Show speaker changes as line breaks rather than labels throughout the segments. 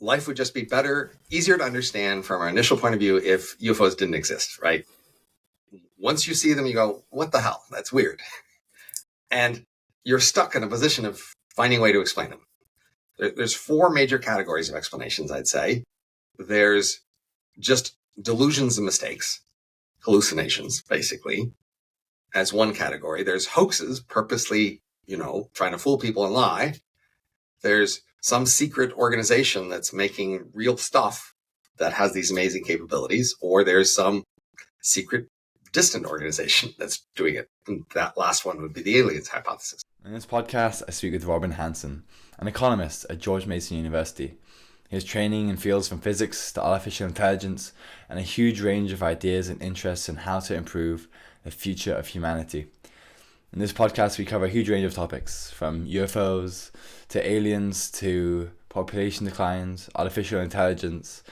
life would just be better, easier to understand from our initial point of view if UFOs didn't exist, right? Once you see them, you go, what the hell? That's weird. And you're stuck in a position of finding a way to explain them. There's four major categories of explanations, I'd say. There's just delusions and mistakes, hallucinations, basically, as one category. There's hoaxes, purposely, trying to fool people and lie. There's some secret organization that's making real stuff that has these amazing capabilities, or there's some secret distant organization that's doing it. And that last one would be the aliens hypothesis.
In this podcast, I speak with Robin Hanson, an economist at George Mason University. He has training in fields from physics to artificial intelligence and a huge range of ideas and interests in how to improve the future of humanity. In this podcast, we cover a huge range of topics, from UFOs to aliens to population declines, artificial intelligence,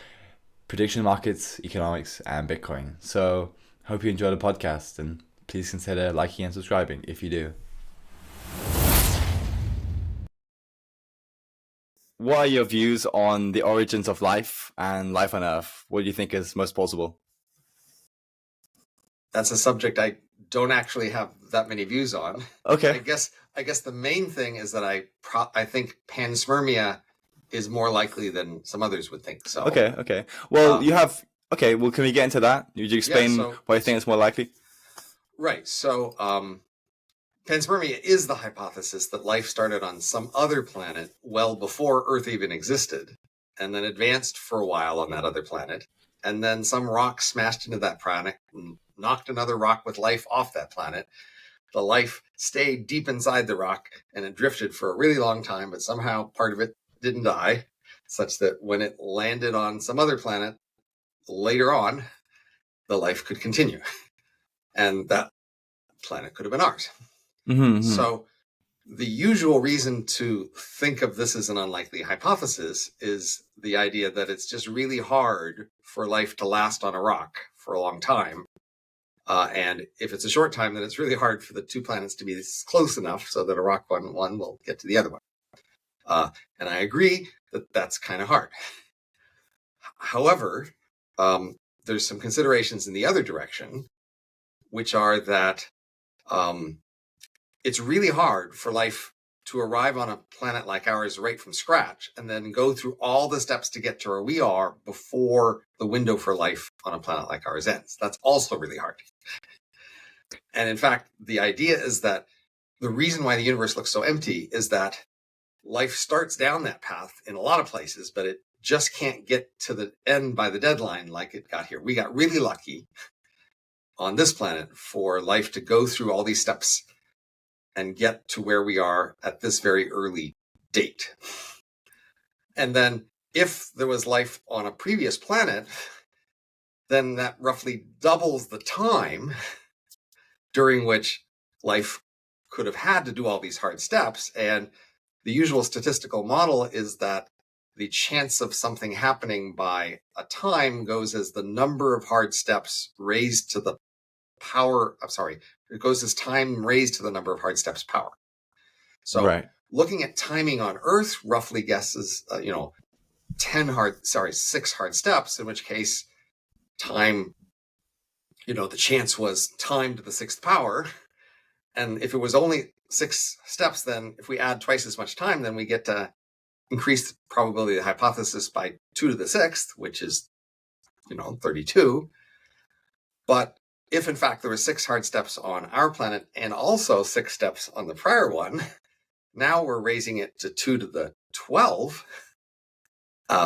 prediction markets, economics, and Bitcoin. So, hope you enjoy the podcast, and please consider liking and subscribing if you do. What are your views on the origins of life and life on Earth? What do you think is most plausible?
That's a subject I don't actually have that many views on.
Okay.
I guess the main thing is that I think panspermia is more likely than some others would think. So
Okay. Well, can we get into that? Would you explain why you think it's more likely?
Right. So panspermia is the hypothesis that life started on some other planet well before Earth even existed, and then advanced for a while on that other planet. And then some rock smashed into that planet and knocked another rock with life off that planet. The life stayed deep inside the rock and it drifted for a really long time, but somehow part of it didn't die, such that when it landed on some other planet later on, the life could continue. And that planet could have been ours.
Mm-hmm.
So the usual reason to think of this as an unlikely hypothesis is the idea that it's just really hard for life to last on a rock for a long time. And if it's a short time, then it's really hard for the two planets to be close enough so that a rock one will get to the other one. And I agree that that's kind of hard. However, there's some considerations in the other direction, which are that it's really hard for life to arrive on a planet like ours right from scratch and then go through all the steps to get to where we are before the window for life on a planet like ours ends. That's also really hard. And in fact, the idea is that the reason why the universe looks so empty is that life starts down that path in a lot of places, but it just can't get to the end by the deadline like it got here. We got really lucky on this planet for life to go through all these steps and get to where we are at this very early date. And then if there was life on a previous planet, then that roughly doubles the time during which life could have had to do all these hard steps. And the usual statistical model is that the chance of something happening by a time goes as the number of hard steps raised to the power, it goes as time raised to the number of hard steps power. So looking at timing on Earth roughly guesses, 6 hard steps, in which case time, the chance was time to the 6th power. And if it was only 6 steps, then if we add twice as much time, then we get to increase the probability of the hypothesis by 2 to the 6th, which is, 32. But if in fact there were 6 hard steps on our planet and also 6 steps on the prior one, now we're raising it to 2 to the 12,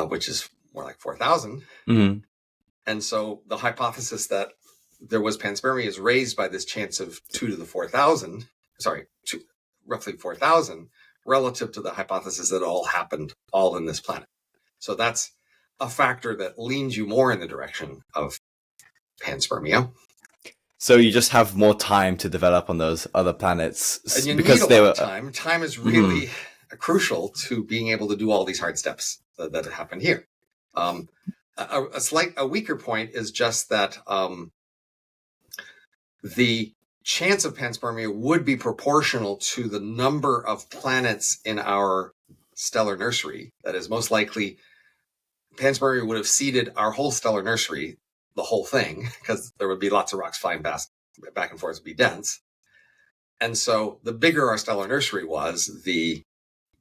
which is more like 4,000.
Mm-hmm.
And so the hypothesis that there was panspermia is raised by this chance of 2 to the 4,000, roughly 4,000, relative to the hypothesis that it all happened all in this planet. So that's a factor that leans you more in the direction of panspermia.
So you just have more time to develop on those other planets,
and you because need a lot of time. Time is really crucial to being able to do all these hard steps that happen here. A weaker point is just that the chance of panspermia would be proportional to the number of planets in our stellar nursery. That is, most likely panspermia would have seeded our whole stellar nursery, the whole thing, because there would be lots of rocks flying back and forth, would be dense. And so the bigger our stellar nursery was, the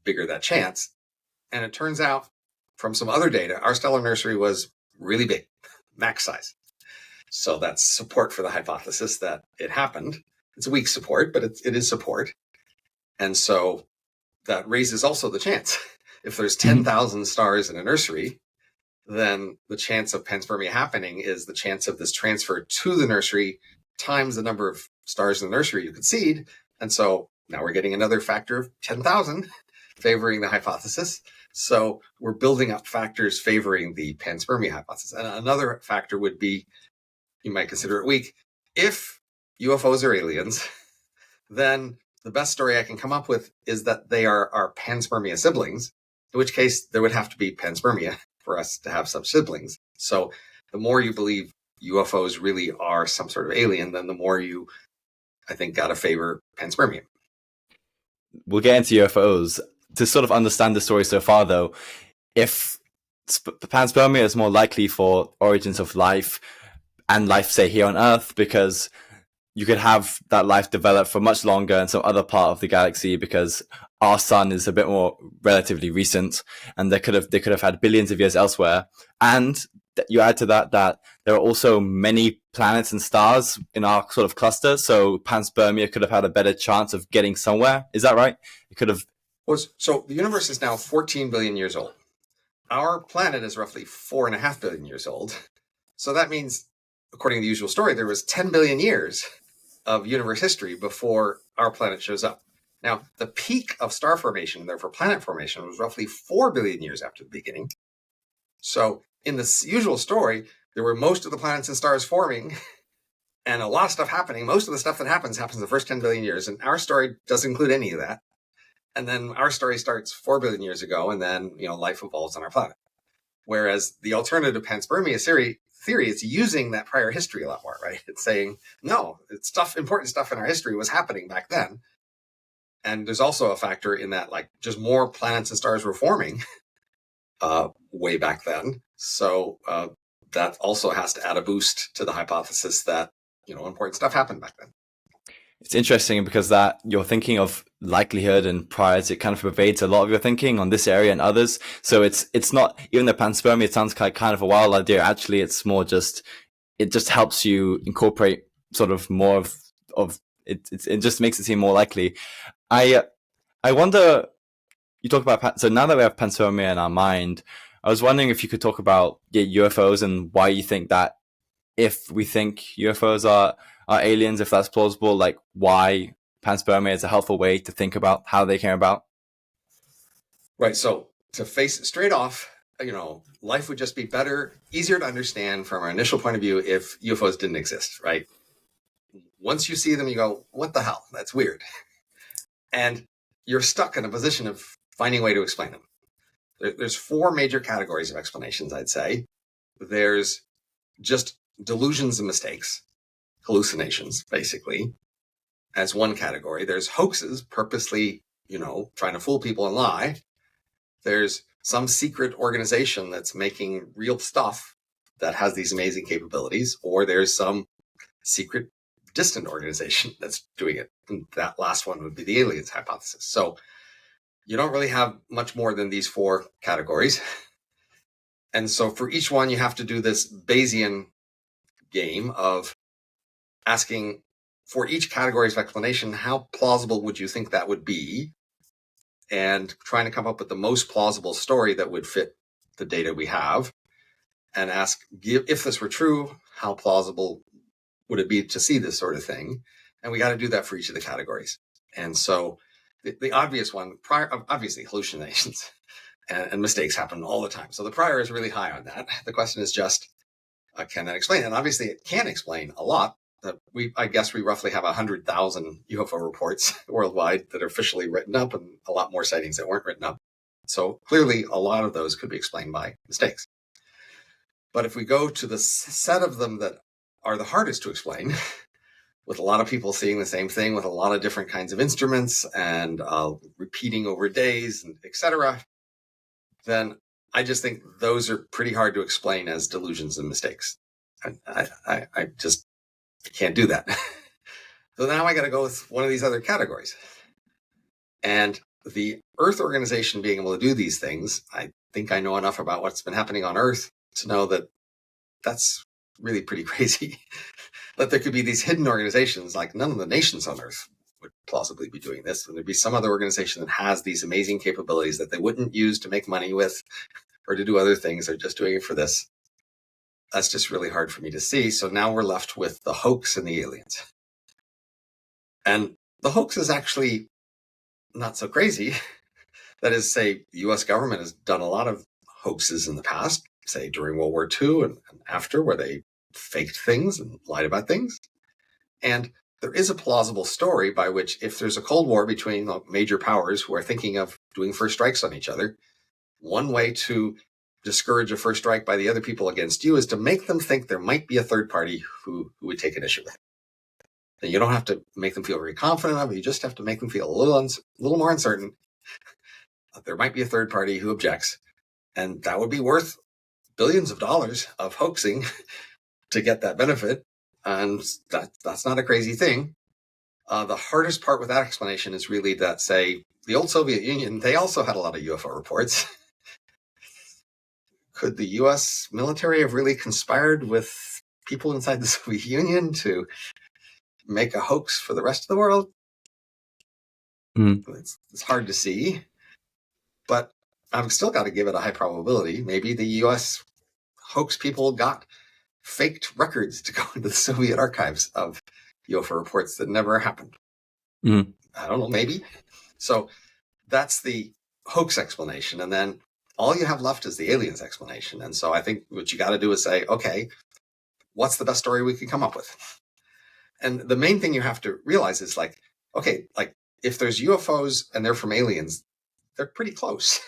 bigger that chance. And it turns out from some other data, our stellar nursery was really big, max size. So that's support for the hypothesis that it happened. It's a weak support, but it is support. And so that raises also the chance. If there's 10,000 stars in a nursery, then the chance of panspermia happening is the chance of this transfer to the nursery times the number of stars in the nursery you could seed. And so now we're getting another factor of 10,000 favoring the hypothesis. So we're building up factors favoring the panspermia hypothesis. And another factor would be, you might consider it weak, if UFOs are aliens, then the best story I can come up with is that they are our panspermia siblings, in which case there would have to be panspermia for us to have such siblings. So the more you believe UFOs really are some sort of alien, then the more you, I think, got to favor panspermia.
We'll get into UFOs. To sort of understand the story so far, though, if panspermia is more likely for origins of life and life, say, here on Earth, because you could have that life develop for much longer in some other part of the galaxy, because our sun is a bit more relatively recent, and they could have had billions of years elsewhere. And you add to that there are also many planets and stars in our sort of cluster, so panspermia could have had a better chance of getting somewhere. Is that right? It could have.
So the universe is now 14 billion years old. Our planet is roughly 4.5 billion years old. So that means, according to the usual story, there was 10 billion years of universe history before our planet shows up. Now, the peak of star formation, and therefore planet formation, was roughly 4 billion years after the beginning. So in the usual story, there were most of the planets and stars forming and a lot of stuff happening. Most of the stuff that happens in the first 10 billion years. And our story doesn't include any of that. And then our story starts 4 billion years ago, and then, life evolves on our planet. Whereas the alternative panspermia theory is using that prior history a lot more, right? It's saying, no, important stuff in our history was happening back then. And there's also a factor in that, just more planets and stars were forming way back then. So that also has to add a boost to the hypothesis that, important stuff happened back then.
It's interesting because that you're thinking of likelihood and priors, it kind of pervades a lot of your thinking on this area and others. So it's not, even the panspermia, it sounds like kind of a wild idea. Actually, it's more just, it just helps you incorporate sort of more of it. It just makes it seem more likely. I wonder, you talk about, so now that we have panspermia in our mind, I was wondering if you could talk about UFOs and why you think that, if we think UFOs are aliens, if that's plausible, why panspermia is a helpful way to think about how they came about.
Right. So to face it straight off, life would just be better, easier to understand from our initial point of view if UFOs didn't exist, right? Once you see them, you go, what the hell? That's weird. And you're stuck in a position of finding a way to explain them. There's 4 major categories of explanations, I'd say. There's just delusions and mistakes, hallucinations, basically, as one category. There's hoaxes, purposely, trying to fool people and lie. There's some secret organization that's making real stuff that has these amazing capabilities, or there's some secret distant organization that's doing it. And that last one would be the aliens hypothesis. So you don't really have much more than these 4 categories. And so for each one, you have to do this Bayesian game of asking, for each category of explanation, how plausible would you think that would be? And trying to come up with the most plausible story that would fit the data we have. And ask, if this were true, how plausible would it be to see this sort of thing? And we got to do that for each of the categories. And so the obvious one, obviously hallucinations and mistakes happen all the time. So the prior is really high on that. The question is just, can that explain? And obviously it can explain a lot. I guess we roughly have 100,000 UFO reports worldwide that are officially written up, and a lot more sightings that weren't written up. So clearly a lot of those could be explained by mistakes. But if we go to the set of them that are the hardest to explain, with a lot of people seeing the same thing with a lot of different kinds of instruments and repeating over days, and etc., then I just think those are pretty hard to explain as delusions and mistakes. I just can't do that. So now I got to go with one of these other categories. And the Earth organization being able to do these things, I think I know enough about what's been happening on Earth to know that that's really pretty crazy. That there could be these hidden organizations, like none of the nations on Earth would plausibly be doing this. And there'd be some other organization that has these amazing capabilities that they wouldn't use to make money with or to do other things. They're just doing it for this. That's just really hard for me to see. So now we're left with the hoax and the aliens. And the hoax is actually not so crazy. That is, say, the US government has done a lot of hoaxes in the past, say during World War II and after, where they faked things and lied about things. And there is a plausible story by which, if there's a Cold War between major powers who are thinking of doing first strikes on each other, one way to discourage a first strike by the other people against you is to make them think there might be a third party who would take an issue with it. And you don't have to make them feel very confident of it. You just have to make them feel a little more uncertain. There might be a third party who objects, and that would be worth billions of dollars of hoaxing to get that benefit. And that's not a crazy thing. The hardest part with that explanation is really that, say, the old Soviet Union, they also had a lot of UFO reports. Could the US military have really conspired with people inside the Soviet Union to make a hoax for the rest of the world? It's hard to see, but I've still got to give it a high probability. Maybe the US hoax people got faked records to go into the Soviet archives of UFO reports that never happened. I don't know, maybe. So that's the hoax explanation. And then all you have left is the aliens explanation. And so I think what you got to do is say, okay, what's the best story we can come up with? And the main thing you have to realize is like, okay, like if there's UFOs and they're from aliens, they're pretty close,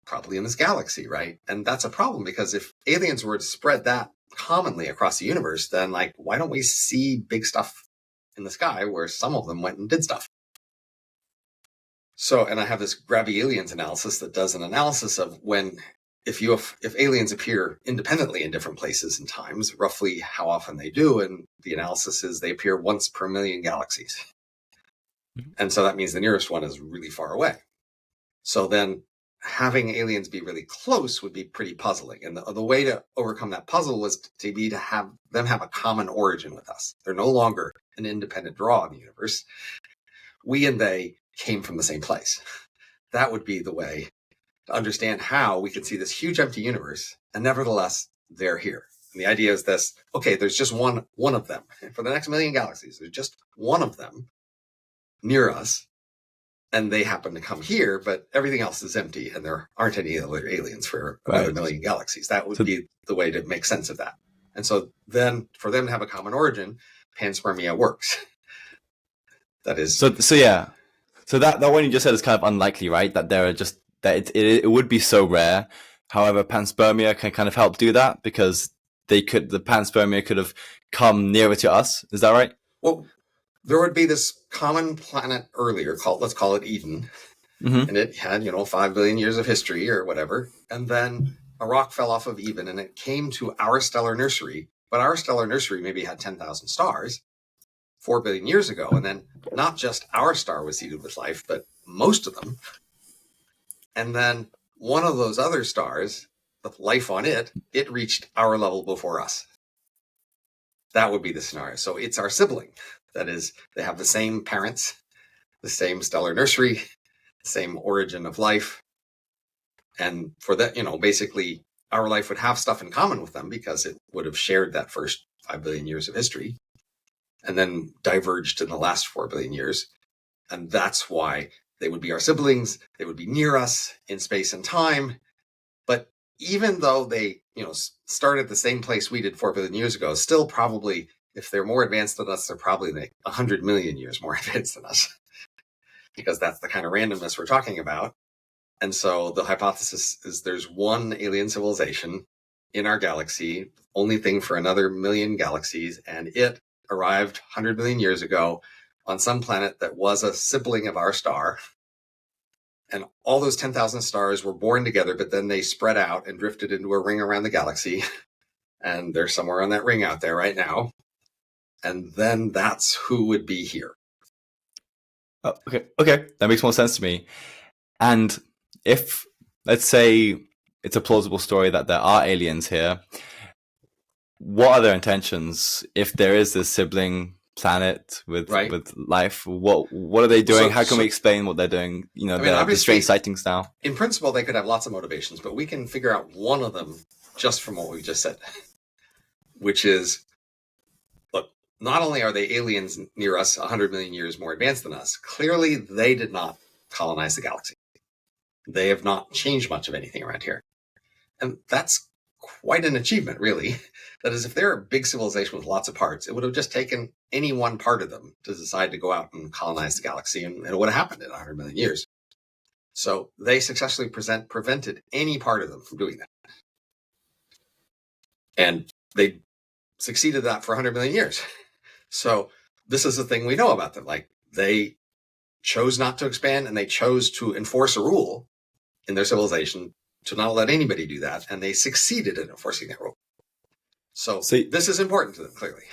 probably in this galaxy, right? And that's a problem, because if aliens were to spread that commonly across the universe, then like, why don't we see big stuff in the sky where some of them went and did stuff? So, and I have this Grabby Aliens analysis that does an analysis of if aliens appear independently in different places and times, roughly how often they do. And the analysis is they appear once per million galaxies. And so that means the nearest one is really far away. So then having aliens be really close would be pretty puzzling. And the way to overcome that puzzle was to have them have a common origin with us. They're no longer an independent draw in the universe. We and they came from the same place. That would be the way to understand how we can see this huge empty universe, and nevertheless, they're here. And the idea is this: okay, there's just one of them. For the next million galaxies, there's just one of them near us, and they happen to come here, but everything else is empty, and there aren't any other aliens for another million galaxies. That would be the way to make sense of that. And so then for them to have a common origin, panspermia works. That is...
So yeah. So that one you just said is kind of unlikely, right? That there are just... that it would be so rare. However, panspermia can kind of help do that, because the panspermia could have come nearer to us. Is that right?
Well, there would be this common planet earlier let's call it Eden. And it had, 5 billion years of history or whatever. And then a rock fell off of Eden and it came to our stellar nursery. But our stellar nursery maybe had 10,000 stars 4 billion years ago. And then not just our star was seeded with life, but most of them. And then one of those other stars, the life on it reached our level before us. That would be the scenario. So it's our sibling. That is, they have the same parents, the same stellar nursery, the same origin of life. And for that, basically our life would have stuff in common with them because it would have shared that first 5 billion years of history and then diverged in the last 4 billion years. And that's why they would be our siblings. They would be near us in space and time. But even though they, started at the same place we did 4 billion years ago, still probably, if they're more advanced than us, they're probably like 100 million years more advanced than us, because that's the kind of randomness we're talking about. And so the hypothesis is there's one alien civilization in our galaxy, only thing for another million galaxies, and it arrived 100 million years ago on some planet that was a sibling of our star. And all those 10,000 stars were born together, but then they spread out and drifted into a ring around the galaxy. And they're somewhere on that ring out there right now. And then that's who would be here.
Oh, okay, that makes more sense to me. And if, let's say, it's a plausible story that there are aliens here, what are their intentions if there is this sibling planet with life? What are they doing? How can we explain what they're doing? The strange sightings now.
In principle, they could have lots of motivations, but we can figure out one of them just from what we just said, which is, look, not only are they aliens near us 100 million years more advanced than us, clearly they did not colonize the galaxy. They have not changed much of anything around here. And that's quite an achievement, really. That is, if they're a big civilization with lots of parts, it would have just taken any one part of them to decide to go out and colonize the galaxy, and it would have happened in 100 million years. So they successfully prevented any part of them from doing that. And they succeeded that for 100 million years. So this is the thing we know about them. Like, they chose not to expand, and they chose to enforce a rule in their civilization to not let anybody do that, and they succeeded in enforcing that rule. So this is important to them, clearly,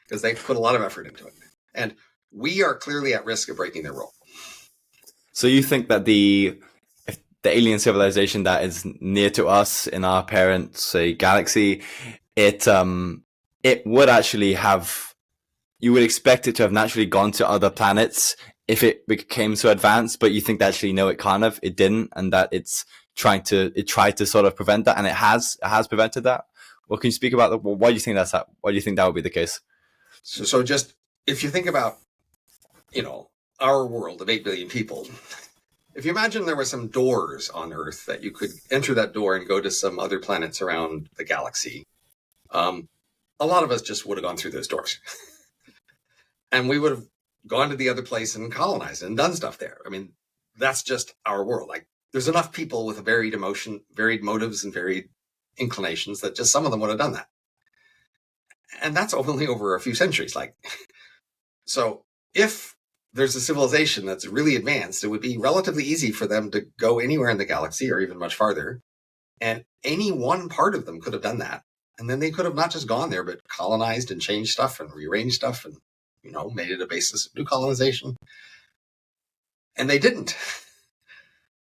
because they put a lot of effort into it. And we are clearly at risk of breaking their rule.
So you think that the alien civilization that is near to us in our parent, say, galaxy, it would actually have, you would expect it to have naturally gone to other planets if it became so advanced, but you think that actually, no, it didn't, and that it tried to sort of prevent that, and it has prevented that? Well, can you speak about why do you think that's that? Why do you think that would be the case?
So just, if you think about, our world of 8 billion people, if you imagine there were some doors on Earth that you could enter that door and go to some other planets around the galaxy, a lot of us just would have gone through those doors. And we would have gone to the other place and colonized and done stuff there. I mean, that's just our world. Like, there's enough people with varied motives and varied inclinations that just some of them would have done that. And that's only over a few centuries. So if there's a civilization that's really advanced, it would be relatively easy for them to go anywhere in the galaxy or even much farther. And any one part of them could have done that. And then they could have not just gone there, but colonized and changed stuff and rearranged stuff and, made it a basis of new colonization. And they didn't.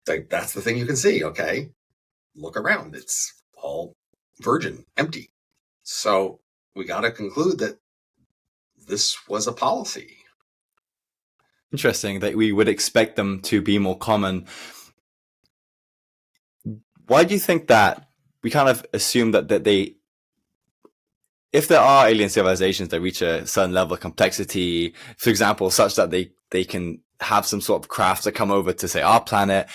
That's the thing you can see. Okay, look around. It's all virgin, empty. So we got to conclude that this was a policy.
Interesting that we would expect them to be more common. Why do you think that we kind of assume that they, if there are alien civilizations that reach a certain level of complexity, for example, such that they can have some sort of craft that come over to, say, our planet,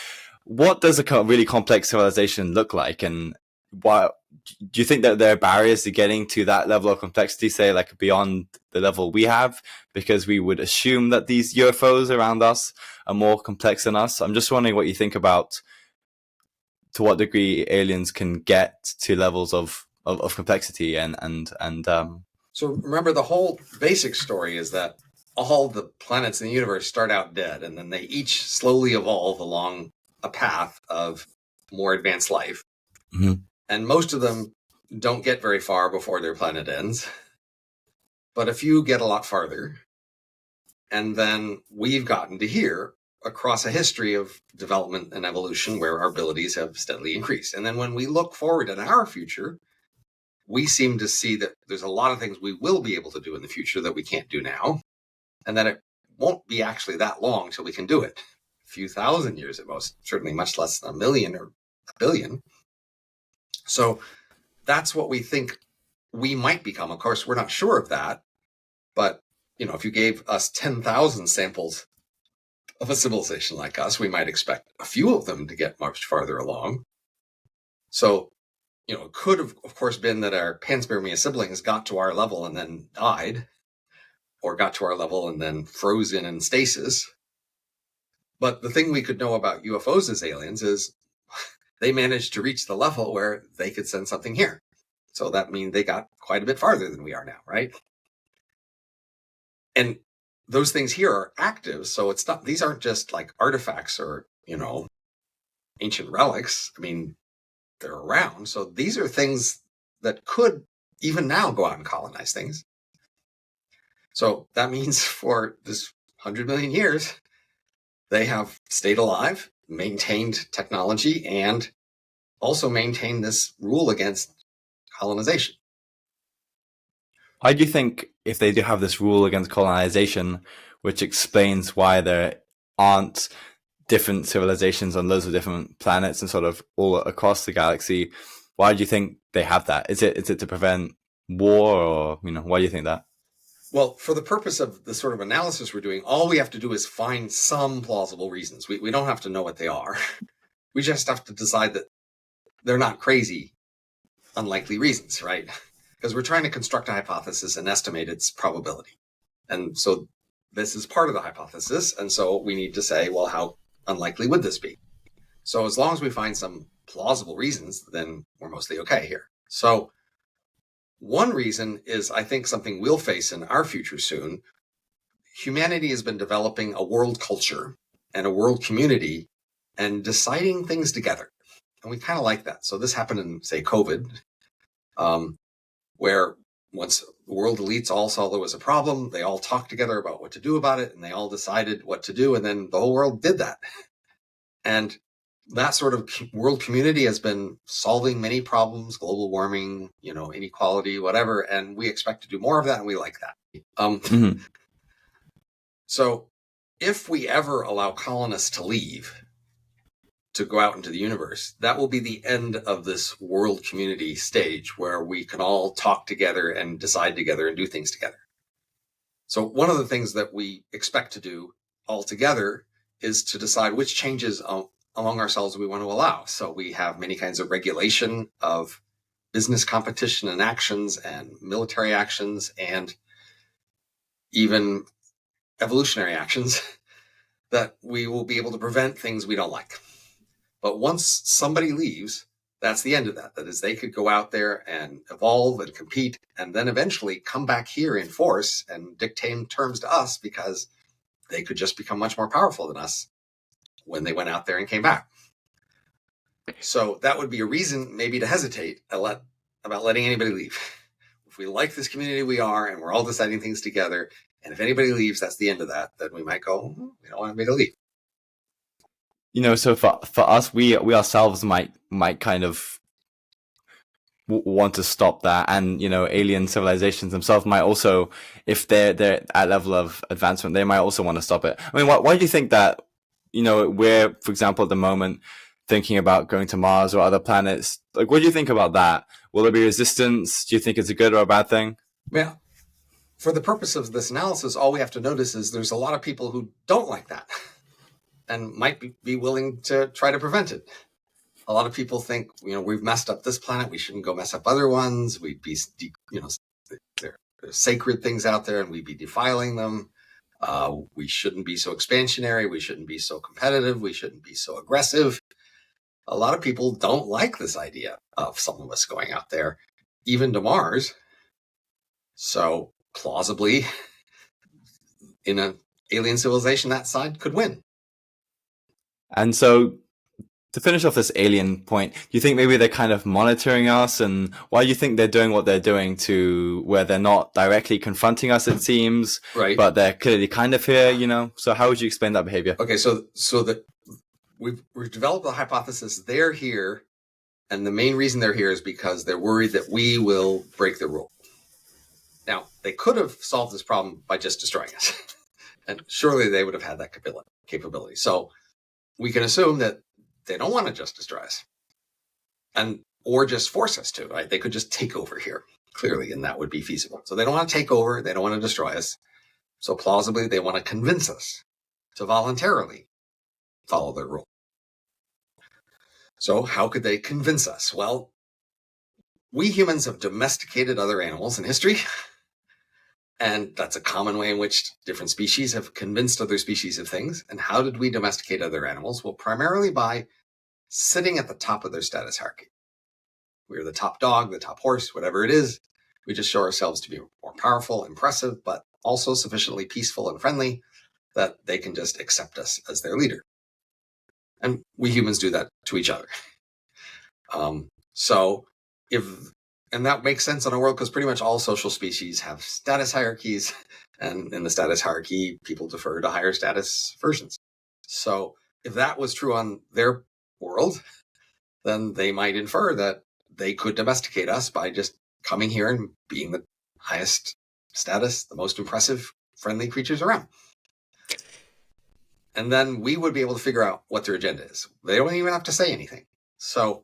what does a really complex civilization look like? And why do you think that there are barriers to getting to that level of complexity, say, like beyond the level we have, because we would assume that these UFOs around us are more complex than us? I'm just wondering what you think about to what degree aliens can get to levels of complexity and
So remember, the whole basic story is that all the planets in the universe start out dead, and then they each slowly evolve along a path of more advanced life.
Mm-hmm.
And most of them don't get very far before their planet ends. But a few get a lot farther. And then we've gotten to here across a history of development and evolution where our abilities have steadily increased. And then when we look forward at our future, we seem to see that there's a lot of things we will be able to do in the future that we can't do now. And that it won't be actually that long till we can do it. A few thousand years at most, certainly much less than a million or a billion. So that's what we think we might become. Of course, we're not sure of that. But, if you gave us 10,000 samples of a civilization like us, we might expect a few of them to get much farther along. So, it could have, of course, been that our panspermia siblings got to our level and then died, or got to our level and then froze in stasis. But the thing we could know about UFOs as aliens is they managed to reach the level where they could send something here. So that means they got quite a bit farther than we are now, right? And those things here are active. So it's not, these aren't just like artifacts or, ancient relics. I mean, they're around. So these are things that could even now go out and colonize things. So that means for this 100 million years, they have stayed alive, maintained technology, and also maintained this rule against colonization.
Why do you think, if they do have this rule against colonization, which explains why there aren't different civilizations on loads of different planets and sort of all across the galaxy, why do you think they have that? Is it to prevent war, or why do you think that?
Well, for the purpose of the sort of analysis we're doing, all we have to do is find some plausible reasons. We don't have to know what they are. We just have to decide that they're not crazy, unlikely reasons, right? Because we're trying to construct a hypothesis and estimate its probability. And so this is part of the hypothesis. And so we need to say, well, how unlikely would this be? So as long as we find some plausible reasons, then we're mostly okay here. So one reason is, I think, something we'll face in our future soon. Humanity has been developing a world culture and a world community and deciding things together. And we kind of like that. So this happened in, say, COVID, where once the world elites all saw there was a problem, they all talked together about what to do about it, and they all decided what to do, and then the whole world did that. And that sort of world community has been solving many problems, global warming, inequality, whatever, and we expect to do more of that, and we like that. So if we ever allow colonists to leave, to go out into the universe, that will be the end of this world community stage where we can all talk together and decide together and do things together. So one of the things that we expect to do all together is to decide which changes among ourselves we want to allow. So we have many kinds of regulation of business competition and actions and military actions and even evolutionary actions that we will be able to prevent things we don't like. But once somebody leaves, that's the end of that. That is, they could go out there and evolve and compete and then eventually come back here in force and dictate terms to us because they could just become much more powerful than us when they went out there and came back. So that would be a reason maybe to hesitate about letting anybody leave. If we like this community we are and we're all deciding things together, and if anybody leaves, that's the end of that, then we might go, we don't want anybody to leave.
So for us, we ourselves might kind of want to stop that, and alien civilizations themselves might also, if they're at level of advancement, they might also want to stop it. I mean, why do you think that we're, for example, at the moment thinking about going to Mars or other planets? Like, what do you think about that? Will there be resistance? Do you think it's a good or a bad thing?
Yeah. For the purpose of this analysis, all we have to notice is there's a lot of people who don't like that and might be willing to try to prevent it. A lot of people think, we've messed up this planet, we shouldn't go mess up other ones. We'd be, there's sacred things out there and we'd be defiling them. We shouldn't be so expansionary. We shouldn't be so competitive. We shouldn't be so aggressive. A lot of people don't like this idea of some of us going out there, even to Mars. So plausibly, in an alien civilization, that side could win.
And so, to finish off this alien point, do you think maybe they're kind of monitoring us? And why do you think they're doing what they're doing, to where they're not directly confronting us, it seems,
right?
But they're clearly kind of here, So how would you explain that behavior?
Okay, so that we've developed a hypothesis. They're here, and the main reason they're here is because they're worried that we will break the rule. Now, they could have solved this problem by just destroying us, and surely they would have had that capability. So we can assume that they don't want to just destroy us, or just force us to, right? They could just take over here, clearly, and that would be feasible. So they don't want to take over. They don't want to destroy us. So plausibly, they want to convince us to voluntarily follow their rule. So how could they convince us? Well, we humans have domesticated other animals in history. And that's a common way in which different species have convinced other species of things. And how did we domesticate other animals? Well, primarily by sitting at the top of their status hierarchy. We're the top dog, the top horse, whatever it is. We just show ourselves to be more powerful, impressive, but also sufficiently peaceful and friendly that they can just accept us as their leader. And we humans do that to each other. And that makes sense in our world because pretty much all social species have status hierarchies. And in the status hierarchy, people defer to higher status versions. So if that was true on their world, then they might infer that they could domesticate us by just coming here and being the highest status, the most impressive, friendly creatures around. And then we would be able to figure out what their agenda is. They don't even have to say anything. So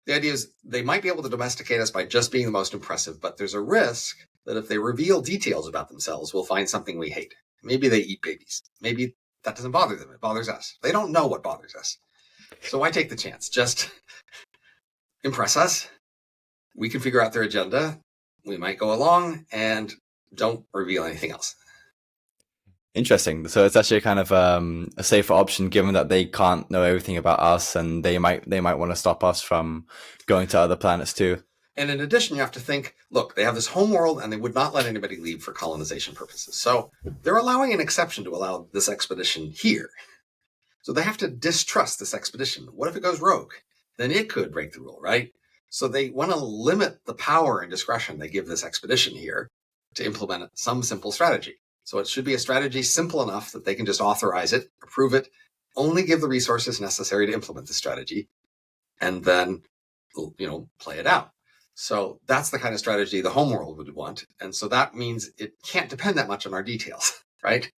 the idea is they might be able to domesticate us by just being the most impressive, but there's a risk that if they reveal details about themselves, we'll find something we hate. Maybe they eat babies. Maybe that doesn't bother them. It bothers us. They don't know what bothers us. So why take the chance? Just impress us. We can figure out their agenda. We might go along and don't reveal anything else.
Interesting. So it's actually kind of a safer option, given that they can't know everything about us, and they might want to stop us from going to other planets too.
And in addition, you have to think, look, they have this home world and they would not let anybody leave for colonization purposes. So they're allowing an exception to allow this expedition here. So they have to distrust this expedition. What if it goes rogue? Then it could break the rule, right? So they want to limit the power and discretion they give this expedition here to implement some simple strategy. So it should be a strategy simple enough that they can just authorize it, approve it, only give the resources necessary to implement the strategy, and then, play it out. So that's the kind of strategy the homeworld would want. And so that means it can't depend that much on our details, right?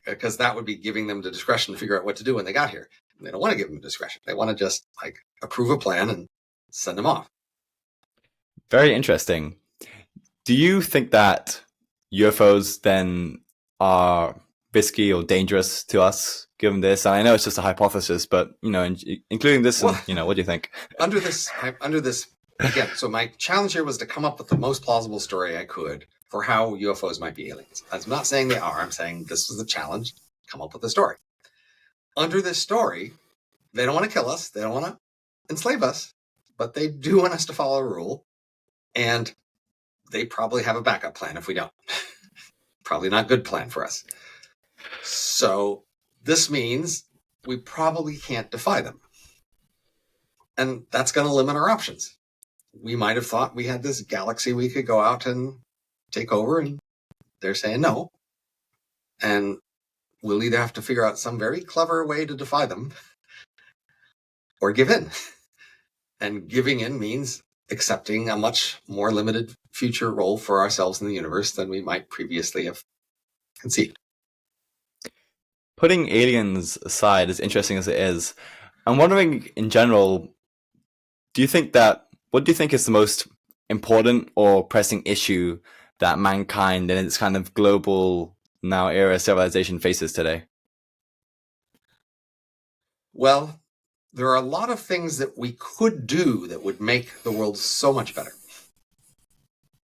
Because that would be giving them the discretion to figure out what to do when they got here. And they don't want to give them discretion. They want to just approve a plan and send them off.
Very interesting. Do you think that UFOs then are risky or dangerous to us given this? And I know it's just a hypothesis, but including this, what do you think?
Under this again, so my challenge here was to come up with the most plausible story I could for how UFOs might be aliens. I'm not saying they are. I'm saying this was the challenge. Come up with a story. Under this story, they don't want to kill us. They don't want to enslave us, but they do want us to follow a rule. And they probably have a backup plan if we don't. Probably not a good plan for us. So this means we probably can't defy them. And that's going to limit our options. We might have thought we had this galaxy we could go out and take over, and they're saying no. And we'll either have to figure out some very clever way to defy them or give in. And giving in means accepting a much more limited future role for ourselves in the universe than we might previously have conceived.
Putting aliens aside, as interesting as it is, I'm wondering in general, what do you think is the most important or pressing issue that mankind in its kind of global now era civilization faces today?
Well, there are a lot of things that we could do that would make the world so much better.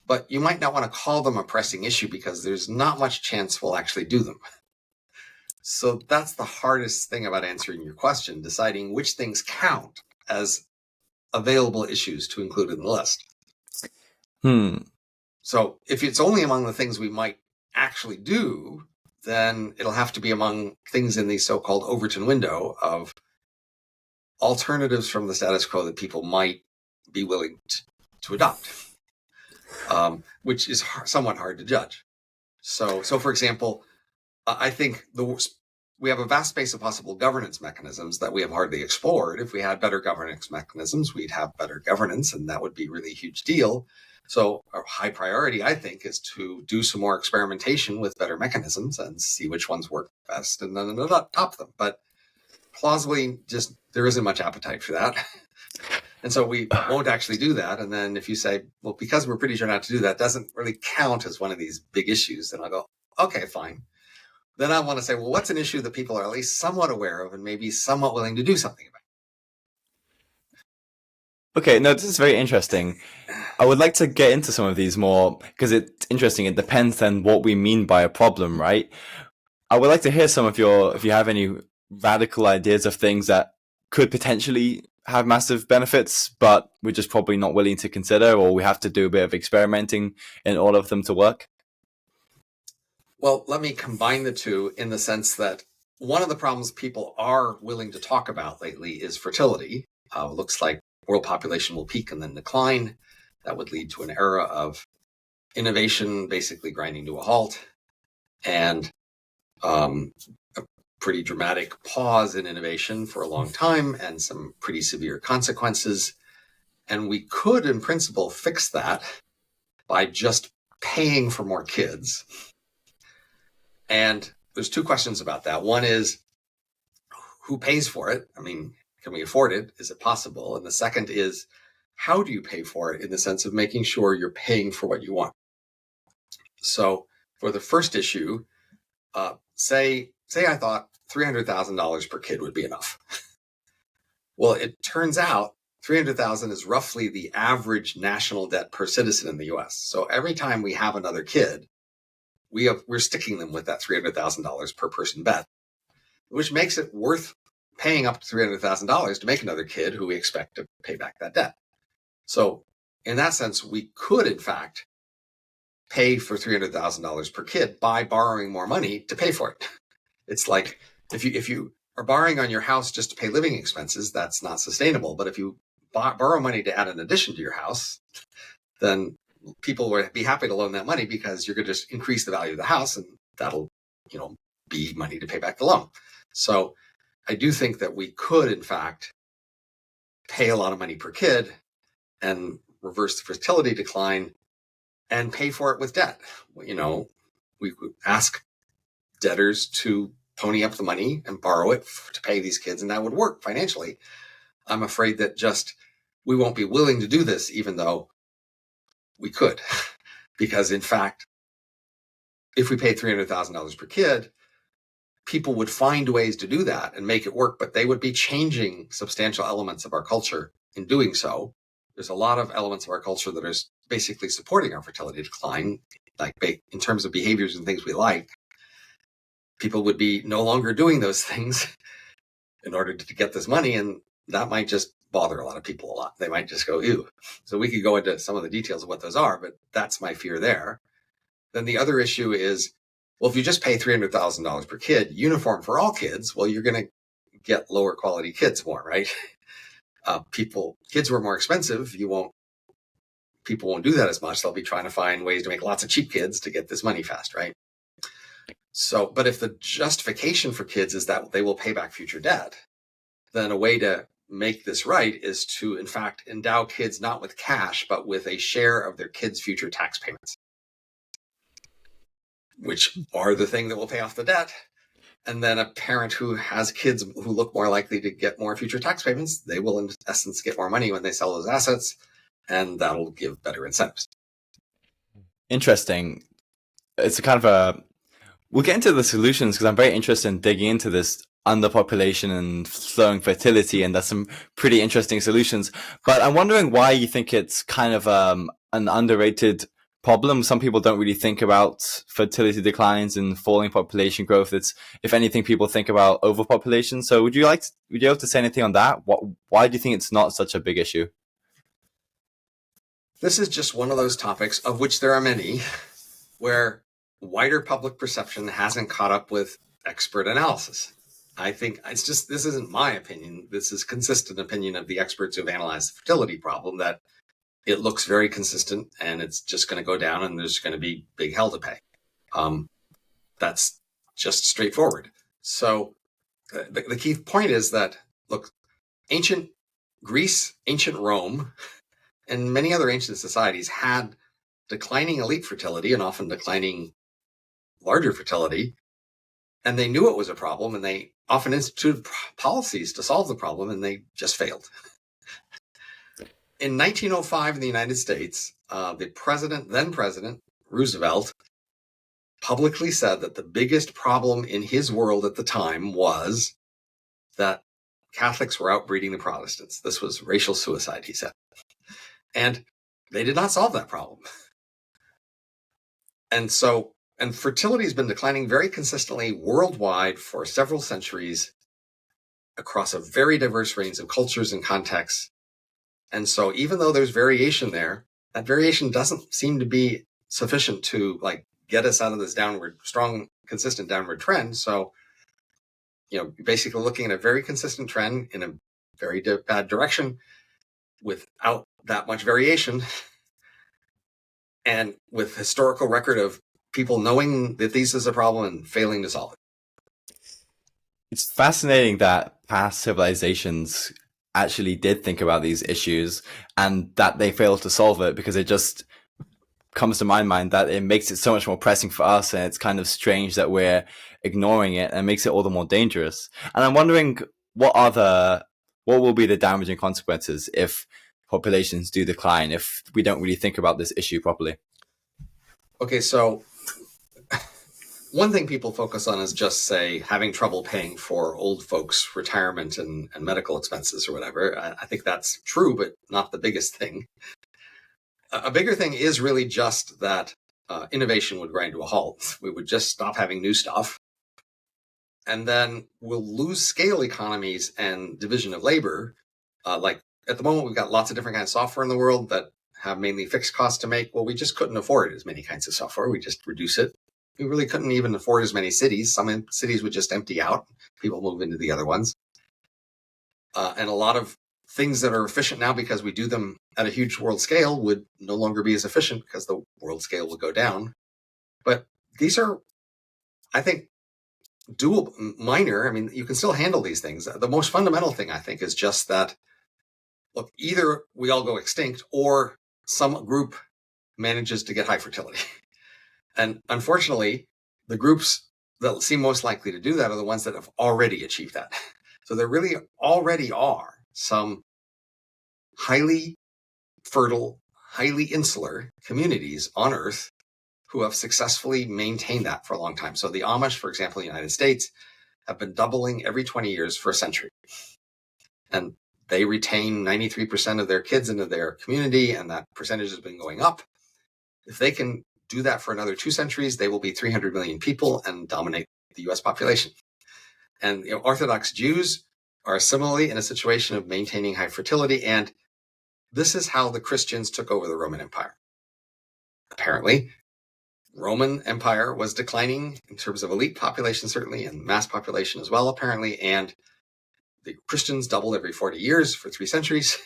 But you might not want to call them a pressing issue because there's not much chance we'll actually do them. So that's the hardest thing about answering your question, deciding which things count as available issues to include in the list. So if it's only among the things we might actually do, then it'll have to be among things in the so-called Overton window of alternatives from the status quo that people might be willing to adopt, which is somewhat hard to judge. So for example, I think we have a vast space of possible governance mechanisms that we have hardly explored. If we had better governance mechanisms, we'd have better governance, and that would be really a huge deal. So our high priority, I think, is to do some more experimentation with better mechanisms and see which ones work best and then adopt them. But plausibly, just there isn't much appetite for that. And so we won't actually do that. And then if you say, well, because we're pretty sure not to do that, doesn't really count as one of these big issues, then I'll go, okay, fine. Then I want to say, well, what's an issue that people are at least somewhat aware of and maybe somewhat willing to do something about?
Okay, no, this is very interesting. I would like to get into some of these more because it's interesting. It depends on what we mean by a problem, right? I would like to hear some of if you have any radical ideas of things that could potentially have massive benefits, but we're just probably not willing to consider, or we have to do a bit of experimenting in order for them to work.
Well, let me combine the two in the sense that one of the problems people are willing to talk about lately is fertility. Looks like world population will peak and then decline. That would lead to an era of innovation basically grinding to a halt, and a pretty dramatic pause in innovation for a long time and some pretty severe consequences. And we could, in principle, fix that by just paying for more kids. And there's two questions about that. One is, who pays for it? I mean, can we afford it? Is it possible? And the second is, how do you pay for it in the sense of making sure you're paying for what you want? So for the first issue, say I thought $300,000 per kid would be enough. Well, it turns out $300,000 is roughly the average national debt per citizen in the US. So every time we have another kid, we're sticking them with that $300,000 per person bet, which makes it worth paying up to $300,000 to make another kid who we expect to pay back that debt. So in that sense, we could, in fact, pay for $300,000 per kid by borrowing more money to pay for it. It's like if you are borrowing on your house just to pay living expenses, that's not sustainable. But if you borrow money to add an addition to your house, then people will be happy to loan that money because you're going to just increase the value of the house, and that'll, be money to pay back the loan. So I do think that we could, in fact, pay a lot of money per kid and reverse the fertility decline and pay for it with debt. We could ask debtors to pony up the money and borrow it to pay these kids, and that would work financially. I'm afraid that we won't be willing to do this, even though we could, because in fact, if we paid $300,000 per kid, people would find ways to do that and make it work, but they would be changing substantial elements of our culture in doing so. There's a lot of elements of our culture that are basically supporting our fertility decline, like in terms of behaviors and things we like. People would be no longer doing those things in order to get this money, and that might just bother a lot of people a lot. They might just go, ew. So we could go into some of the details of what those are, but that's my fear there. Then the other issue is, well, if you just pay $300,000 per kid, uniform for all kids, well, you're going to get lower quality kids more, right? Kids who are more expensive, people won't do that as much. They'll be trying to find ways to make lots of cheap kids to get this money fast, right? So, but if the justification for kids is that they will pay back future debt, then a way to make this right is to, in fact, endow kids not with cash, but with a share of their kids' future tax payments, which are the thing that will pay off the debt. And then a parent who has kids who look more likely to get more future tax payments, they will, in essence, get more money when they sell those assets, and that'll give better incentives.
Interesting. It's a kind of we'll get into the solutions because I'm very interested in digging into this underpopulation and slowing fertility, and there's some pretty interesting solutions. But I'm wondering why you think it's kind of an underrated problem. Some people don't really think about fertility declines and falling population growth. It's, if anything, people think about overpopulation. So would you be able to say anything on that? Why do you think it's not such a big issue?
This is just one of those topics, of which there are many, where wider public perception hasn't caught up with expert analysis. I think this isn't my opinion. This is consistent opinion of the experts who've analyzed the fertility problem, that it looks very consistent and it's just going to go down and there's going to be big hell to pay. That's just straightforward. So the key point is that, look, ancient Greece, ancient Rome, and many other ancient societies had declining elite fertility and often declining larger fertility. And they knew it was a problem, and they often instituted policies to solve the problem, and they just failed. In 1905 in the United States, then President Roosevelt publicly said that the biggest problem in his world at the time was that Catholics were outbreeding the Protestants. This was racial suicide, he said. And they did not solve that problem. And fertility has been declining very consistently worldwide for several centuries across a very diverse range of cultures and contexts. And so even though there's variation there, that variation doesn't seem to be sufficient to get us out of this strong, consistent downward trend. So basically looking at a very consistent trend in a very bad direction without that much variation, and with historical record of people knowing that this is a problem and failing to solve it.
It's fascinating that past civilizations actually did think about these issues and that they failed to solve it, because it just comes to my mind that it makes it so much more pressing for us, and it's kind of strange that we're ignoring it, and makes it all the more dangerous. And I'm wondering, what will be the damaging consequences if populations do decline, if we don't really think about this issue properly?
Okay, so one thing people focus on is just, say, having trouble paying for old folks' retirement and medical expenses or whatever. I think that's true, but not the biggest thing. A bigger thing is really just that innovation would grind to a halt. We would just stop having new stuff. And then we'll lose scale economies and division of labor. Like at the moment, we've got lots of different kinds of software in the world that have mainly fixed costs to make. Well, we just couldn't afford as many kinds of software. We just reduce it. We really couldn't even afford as many cities. Some cities would just empty out. People move into the other ones. And a lot of things that are efficient now because we do them at a huge world scale would no longer be as efficient because the world scale will go down. But these are, I think, doable, minor. I mean, you can still handle these things. The most fundamental thing, I think, is just that, look, either we all go extinct or some group manages to get high fertility. And unfortunately, the groups that seem most likely to do that are the ones that have already achieved that. So there really already are some highly fertile, highly insular communities on Earth who have successfully maintained that for a long time. So the Amish, for example, in the United States, have been doubling every 20 years for a century. And they retain 93% of their kids into their community, and that percentage has been going up. If they can do that for another 2 centuries, they will be 300 million people and dominate the US population. And Orthodox Jews are similarly in a situation of maintaining high fertility, and this is how the Christians took over the Roman Empire. Apparently, Roman Empire was declining in terms of elite population, certainly, and mass population as well, apparently, and the Christians doubled every 40 years for 3 centuries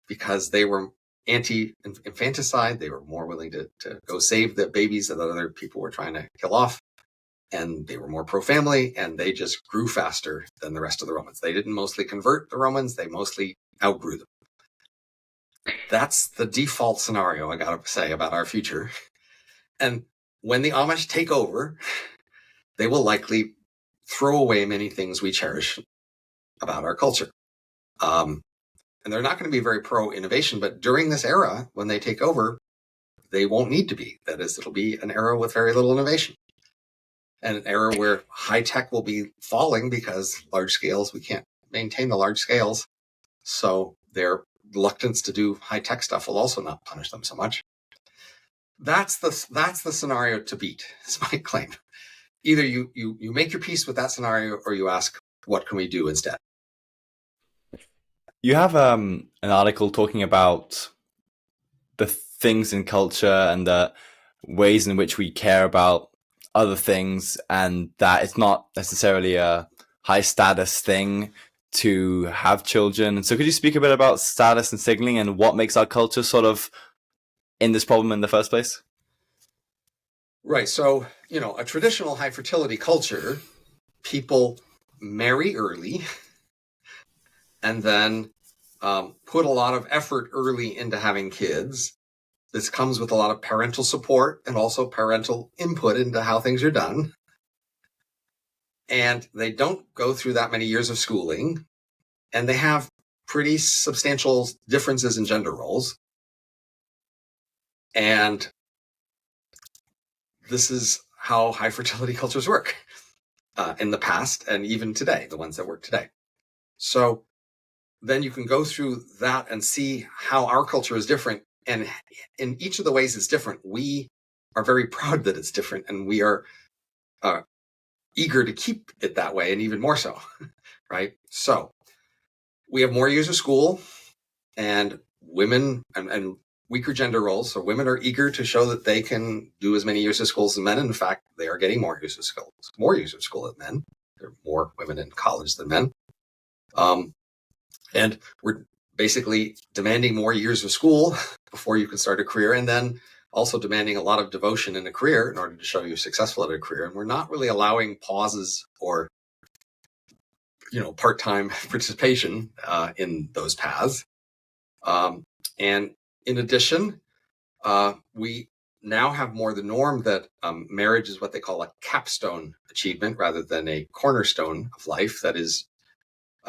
because they were anti-infanticide. They were more willing to go save the babies that other people were trying to kill off. And they were more pro-family, and they just grew faster than the rest of the Romans. They didn't mostly convert the Romans. They mostly outgrew them. That's the default scenario, I got to say, about our future. And when the Amish take over, they will likely throw away many things we cherish about our culture. And they're not going to be very pro-innovation, but during this era, when they take over, they won't need to be. That is, it'll be an era with very little innovation. And an era where high tech will be falling because large scales, we can't maintain the large scales. So their reluctance to do high tech stuff will also not punish them so much. That's the scenario to beat, is my claim. Either you make your peace with that scenario, or you ask, what can we do instead?
You have an article talking about the things in culture and the ways in which we care about other things, and that it's not necessarily a high status thing to have children. And so could you speak a bit about status and signaling and what makes our culture sort of in this problem in the first place?
Right. So, a traditional high fertility culture, people marry early and then put a lot of effort early into having kids. This comes with a lot of parental support and also parental input into how things are done. And they don't go through that many years of schooling. And they have pretty substantial differences in gender roles. And this is how high fertility cultures work in the past and even today, the ones that work today. So then you can go through that and see how our culture is different. And in each of the ways it's different, we are very proud that it's different, and we are eager to keep it that way, and even more so, right? So we have more years of school, and women and weaker gender roles. So women are eager to show that they can do as many years of school as men. In fact, they are getting more years of school than men. There are more women in college than men. And we're basically demanding more years of school before you can start a career, and then also demanding a lot of devotion in a career in order to show you're successful at a career. And we're not really allowing pauses or part-time participation in those paths. And in addition, we now have more the norm that marriage is what they call a capstone achievement rather than a cornerstone of life. That is,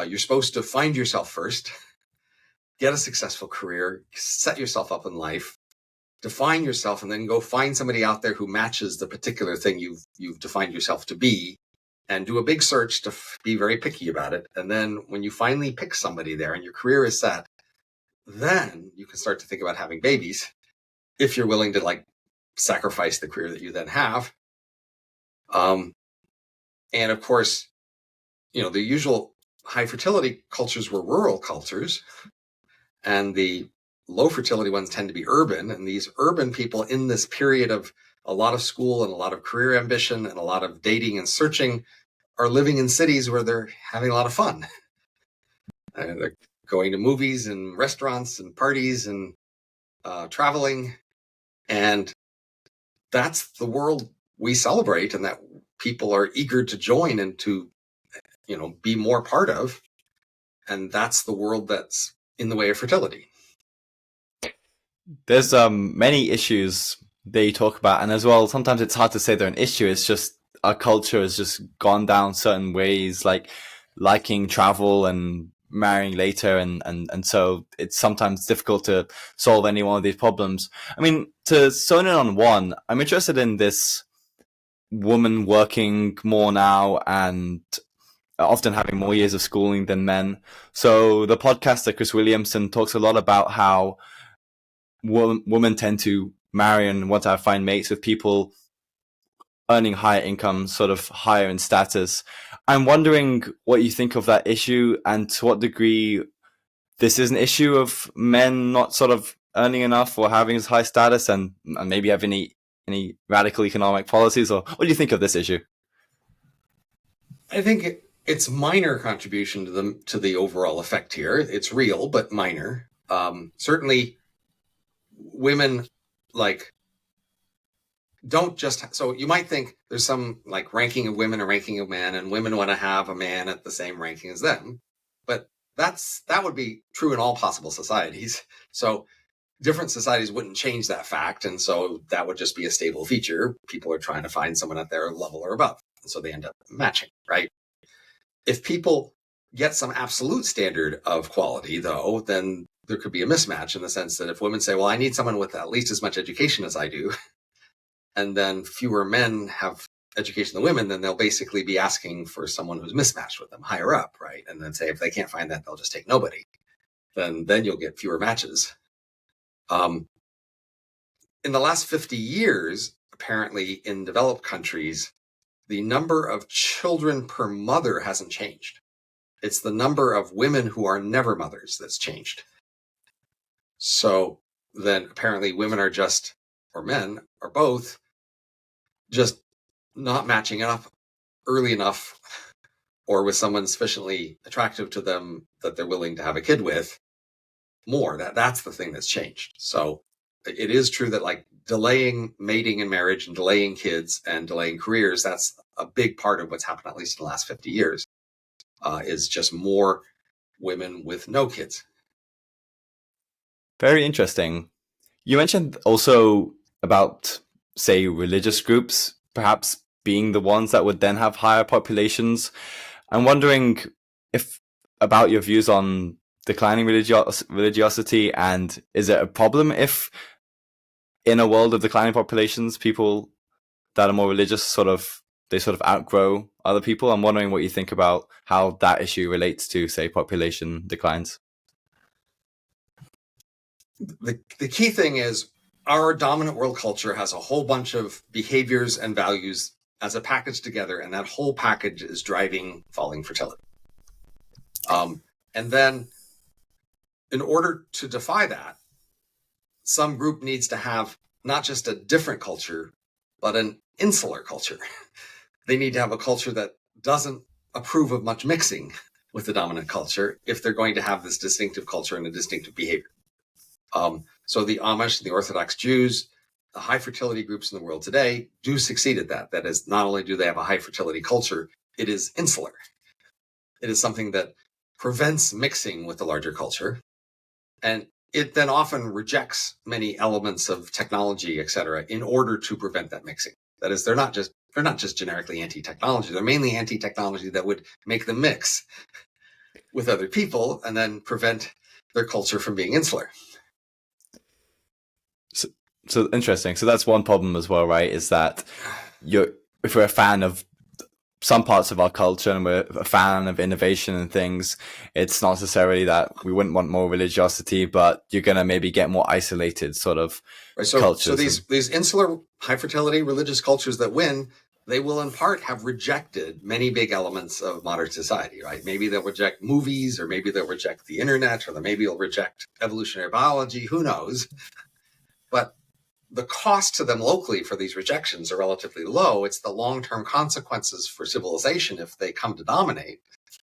you're supposed to find yourself first, get a successful career, set yourself up in life, define yourself, and then go find somebody out there who matches the particular thing you've defined yourself to be, and do a big search to be very picky about it. And then when you finally pick somebody there and your career is set, then you can start to think about having babies if you're willing to sacrifice the career that you then have. And of course, the usual high fertility cultures were rural cultures, and the low fertility ones tend to be urban. And these urban people, in this period of a lot of school and a lot of career ambition and a lot of dating and searching, are living in cities where they're having a lot of fun. And they're going to movies and restaurants and parties and traveling. And that's the world we celebrate and that people are eager to join and to, be more part of. And that's the world that's in the way of fertility.
There's many issues that you talk about, and as well, sometimes it's hard to say they're an issue. It's just our culture has just gone down certain ways, like liking travel and marrying later, and so it's sometimes difficult to solve any one of these problems. I mean, to zone in on one, I'm interested in this woman working more now and often having more years of schooling than men. So the podcaster Chris Williamson talks a lot about how women tend to marry and want to find mates with people earning higher income, sort of higher in status. I'm wondering what you think of that issue, and to what degree this is an issue of men not sort of earning enough or having as high status, and maybe have any radical economic policies, or what do you think of this issue?
I think it's minor contribution to the overall effect here. It's real, but minor. Certainly, women don't just, so you might think there's some ranking of women or ranking of men, and women want to have a man at the same ranking as them. But that would be true in all possible societies. So different societies wouldn't change that fact. And so that would just be a stable feature. People are trying to find someone at their level or above. And so they end up matching, right? If people get some absolute standard of quality, though, then there could be a mismatch in the sense that if women say, well, I need someone with at least as much education as I do, and then fewer men have education than women, then they'll basically be asking for someone who's mismatched with them higher up, right? And then say if they can't find that, they'll just take nobody. Then you'll get fewer matches. In the last 50 years, apparently in developed countries, the number of children per mother hasn't changed. It's the number of women who are never mothers that's changed. So then apparently women are just, or men, or both, just not matching up early enough or with someone sufficiently attractive to them that they're willing to have a kid with more. That's the thing that's changed. So it is true that delaying mating and marriage and delaying kids and delaying careers, that's a big part of what's happened, at least in the last 50 years, is just more women with no kids.
Very interesting. You mentioned also about, say, religious groups perhaps being the ones that would then have higher populations. I'm wondering about your views on declining religiosity, and is it a problem if in a world of declining populations, people that are more religious they outgrow other people? I'm wondering what you think about how that issue relates to, say, population declines.
The key thing is our dominant world culture has a whole bunch of behaviors and values as a package together, and that whole package is driving falling fertility. And then in order to defy that, some group needs to have not just a different culture, but an insular culture. They need to have a culture that doesn't approve of much mixing with the dominant culture if they're going to have this distinctive culture and a distinctive behavior. So the Amish, the Orthodox Jews, the high fertility groups in the world today do succeed at that. That is, not only do they have a high fertility culture, it is insular. It is something that prevents mixing with the larger culture. And it then often rejects many elements of technology, et cetera, in order to prevent that mixing. That is, they're not just generically anti-technology. They're mainly anti-technology that would make them mix with other people and then prevent their culture from being insular.
So interesting. So that's one problem as well, right? Is that if we're a fan of some parts of our culture and we're a fan of innovation and things, it's not necessarily that we wouldn't want more religiosity, but you're going to maybe get more isolated sort of cultures.
So these insular high fertility religious cultures that win, they will in part have rejected many big elements of modern society, right? Maybe they'll reject movies, or maybe they'll reject the internet, or maybe they'll reject evolutionary biology, who knows? But the cost to them locally for these rejections are relatively low. It's the long-term consequences for civilization if they come to dominate.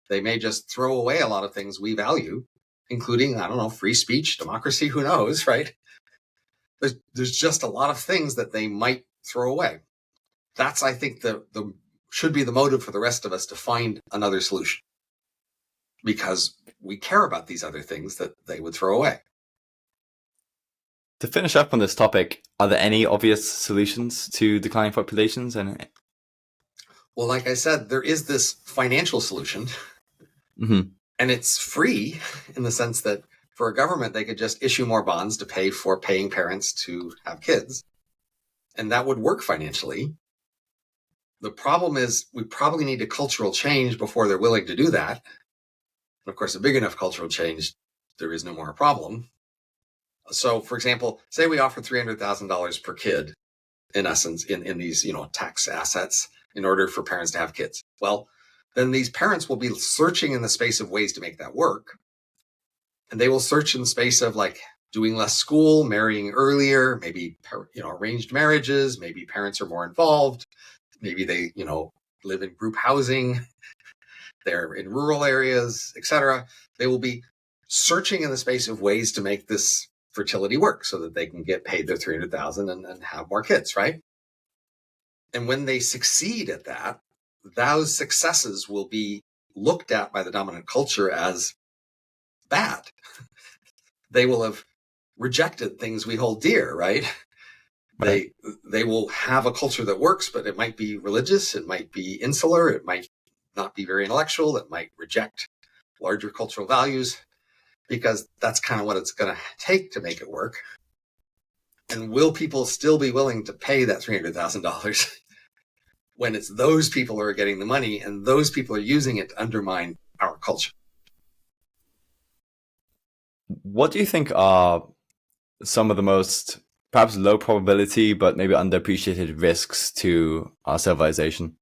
They may just throw away a lot of things we value, including, I don't know, free speech, democracy, who knows, right? There's just a lot of things that they might throw away. That's, I think, the should be the motive for the rest of us to find another solution, because we care about these other things that they would throw away.
To finish up on this topic, are there any obvious solutions to declining populations?
Well, like I said, there is this financial solution, and it's free in the sense that for a government, they could just issue more bonds to pay for paying parents to have kids, and that would work financially. The problem is we probably need a cultural change before they're willing to do that. And of course, a big enough cultural change, there is no more a problem. So, for example, say we offer $300,000 per kid, in essence, in these, tax assets in order for parents to have kids. Well, then these parents will be searching in the space of ways to make that work. And they will search in the space of like doing less school, marrying earlier, maybe, arranged marriages, maybe parents are more involved. Maybe they, live in group housing. They're in rural areas, etc. They will be searching in the space of ways to make this fertility work so that they can get paid their $300,000 and have more kids, right? And when they succeed at that, those successes will be looked at by the dominant culture as bad. They will have rejected things we hold dear, right? They will have a culture that works, but it might be religious, it might be insular, it might not be very intellectual, it might reject larger cultural values, because that's kind of what it's going to take to make it work. And will people still be willing to pay that $300,000 when it's those people who are getting the money and those people are using it to undermine our culture?
What do you think are some of the most perhaps low probability but maybe underappreciated risks to our civilization?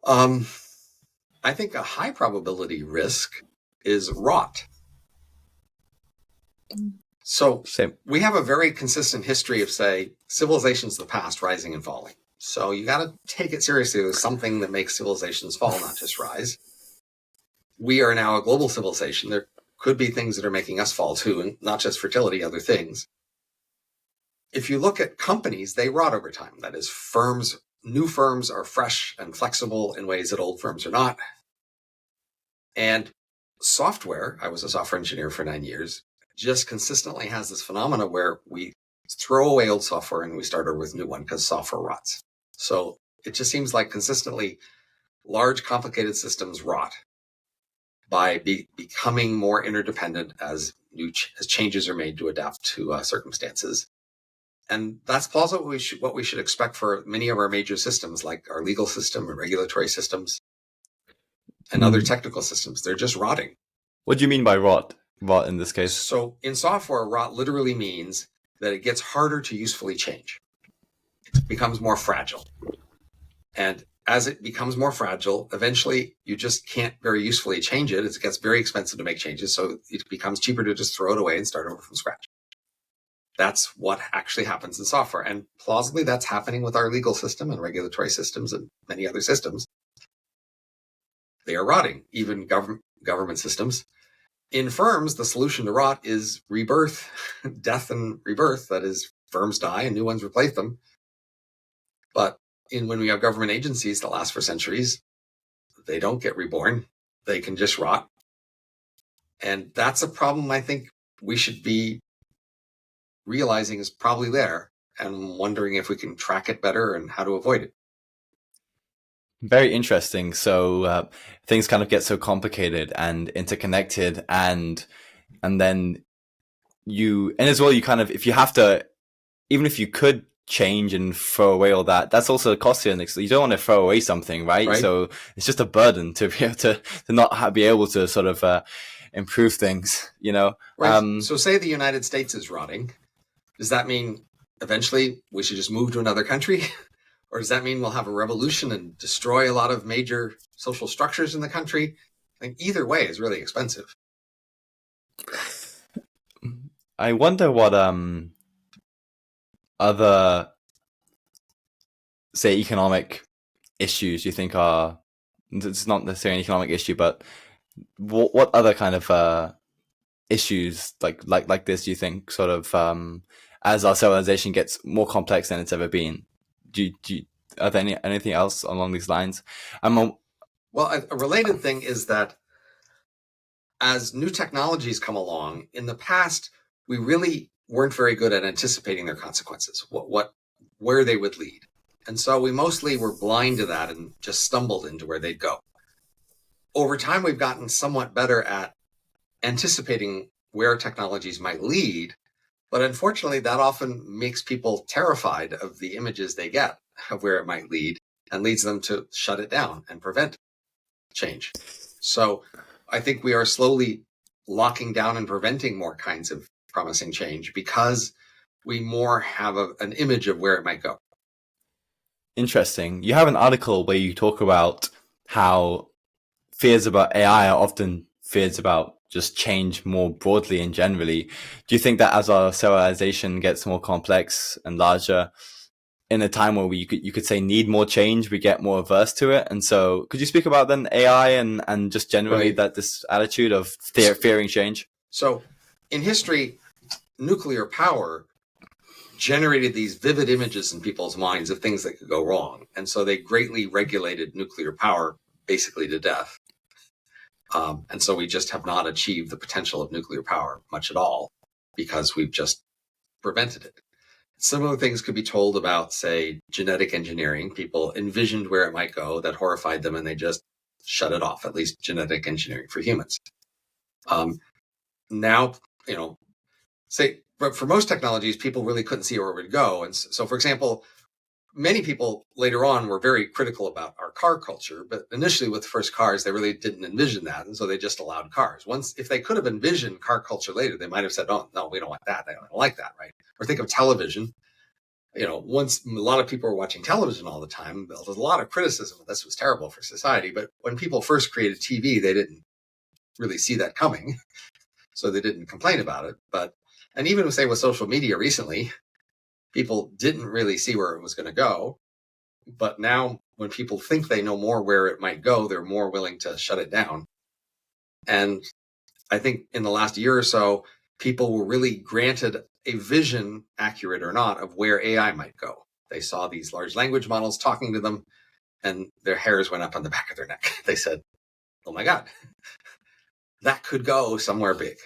I think a high probability risk is rot. So we have a very consistent history of, say, civilizations of the past rising and falling. So you got to take it seriously. There's something that makes civilizations fall, not just rise. We are now a global civilization. There could be things that are making us fall too, and not just fertility, other things. If you look at companies, they rot over time. That is, new firms are fresh and flexible in ways that old firms are not. And software, I was a software engineer for 9 years, just consistently has this phenomena where we throw away old software and we start over with a new one because software rots. So it just seems like consistently large, complicated systems rot by becoming more interdependent as changes are made to adapt to circumstances. And that's plausibly what we should expect for many of our major systems, like our legal system and regulatory systems and other technical systems. They're just rotting.
What do you mean by rot? Rot in this case?
So in software, rot literally means that it gets harder to usefully change. It becomes more fragile. And as it becomes more fragile, eventually you just can't very usefully change it. It gets very expensive to make changes. So it becomes cheaper to just throw it away and start over from scratch. That's what actually happens in software. And plausibly that's happening with our legal system and regulatory systems and many other systems. they are rotting, even government systems. In firms, the solution to rot is rebirth, death and rebirth. That is, firms die and new ones replace them. But when we have government agencies that last for centuries, they don't get reborn. They can just rot. And that's a problem I think we should be realizing is probably there and wondering if we can track it better and how to avoid it.
Very interesting. So things kind of get so complicated and interconnected, and then and as well, you kind of, if you have to, even if you could change and throw away all that, that's also a cost here. You don't want to throw away something, right? So it's just a burden to be able to not be able to sort of improve things, you know?
Right. So say the United States is rotting. Does that mean eventually we should just move to another country? Or does that mean we'll have a revolution and destroy a lot of major social structures in the country? I think either way is really expensive.
I wonder what other, say, economic issues you think are, it's not necessarily an economic issue, but what other kind of issues like this do you think sort of as our civilization gets more complex than it's ever been? Are there anything else along these lines?
Well, a related thing is that as new technologies come along, in the past, we really weren't very good at anticipating their consequences, where they would lead. And so we mostly were blind to that and just stumbled into where they'd go. Over time, we've gotten somewhat better at anticipating where technologies might lead, but unfortunately, that often makes people terrified of the images they get of where it might lead and leads them to shut it down and prevent change. So I think we are slowly locking down and preventing more kinds of promising change because we more have an image of where it might go.
Interesting. You have an article where you talk about how fears about AI are often fears about just change more broadly and generally. Do you think that as our civilization gets more complex and larger, in a time where you could say need more change, we get more averse to it? And so could you speak about then AI and just generally that this attitude of fearing change?
So in history, nuclear power generated these vivid images in people's minds of things that could go wrong. And so they greatly regulated nuclear power basically to death. And so we just have not achieved the potential of nuclear power much at all because we've just prevented it. Similar things could be told about, say, genetic engineering. People envisioned where it might go that horrified them and they just shut it off, at least genetic engineering for humans. Now, but for most technologies, people really couldn't see where it would go. And so, for example, many people later on were very critical about our car culture, but initially with the first cars, they really didn't envision that. And so they just allowed cars. If they could have envisioned car culture later, they might have said, oh, no, we don't want that. They don't like that, right? Or think of television. Once a lot of people were watching television all the time, there was a lot of criticism that this was terrible for society. But when people first created TV, they didn't really see that coming. So they didn't complain about it. And even say with social media recently, people didn't really see where it was going to go. But now when people think they know more where it might go, they're more willing to shut it down. And I think in the last year or so, people were really granted a vision, accurate or not, of where AI might go. They saw these large language models talking to them and their hairs went up on the back of their neck. They said, oh my God, that could go somewhere big.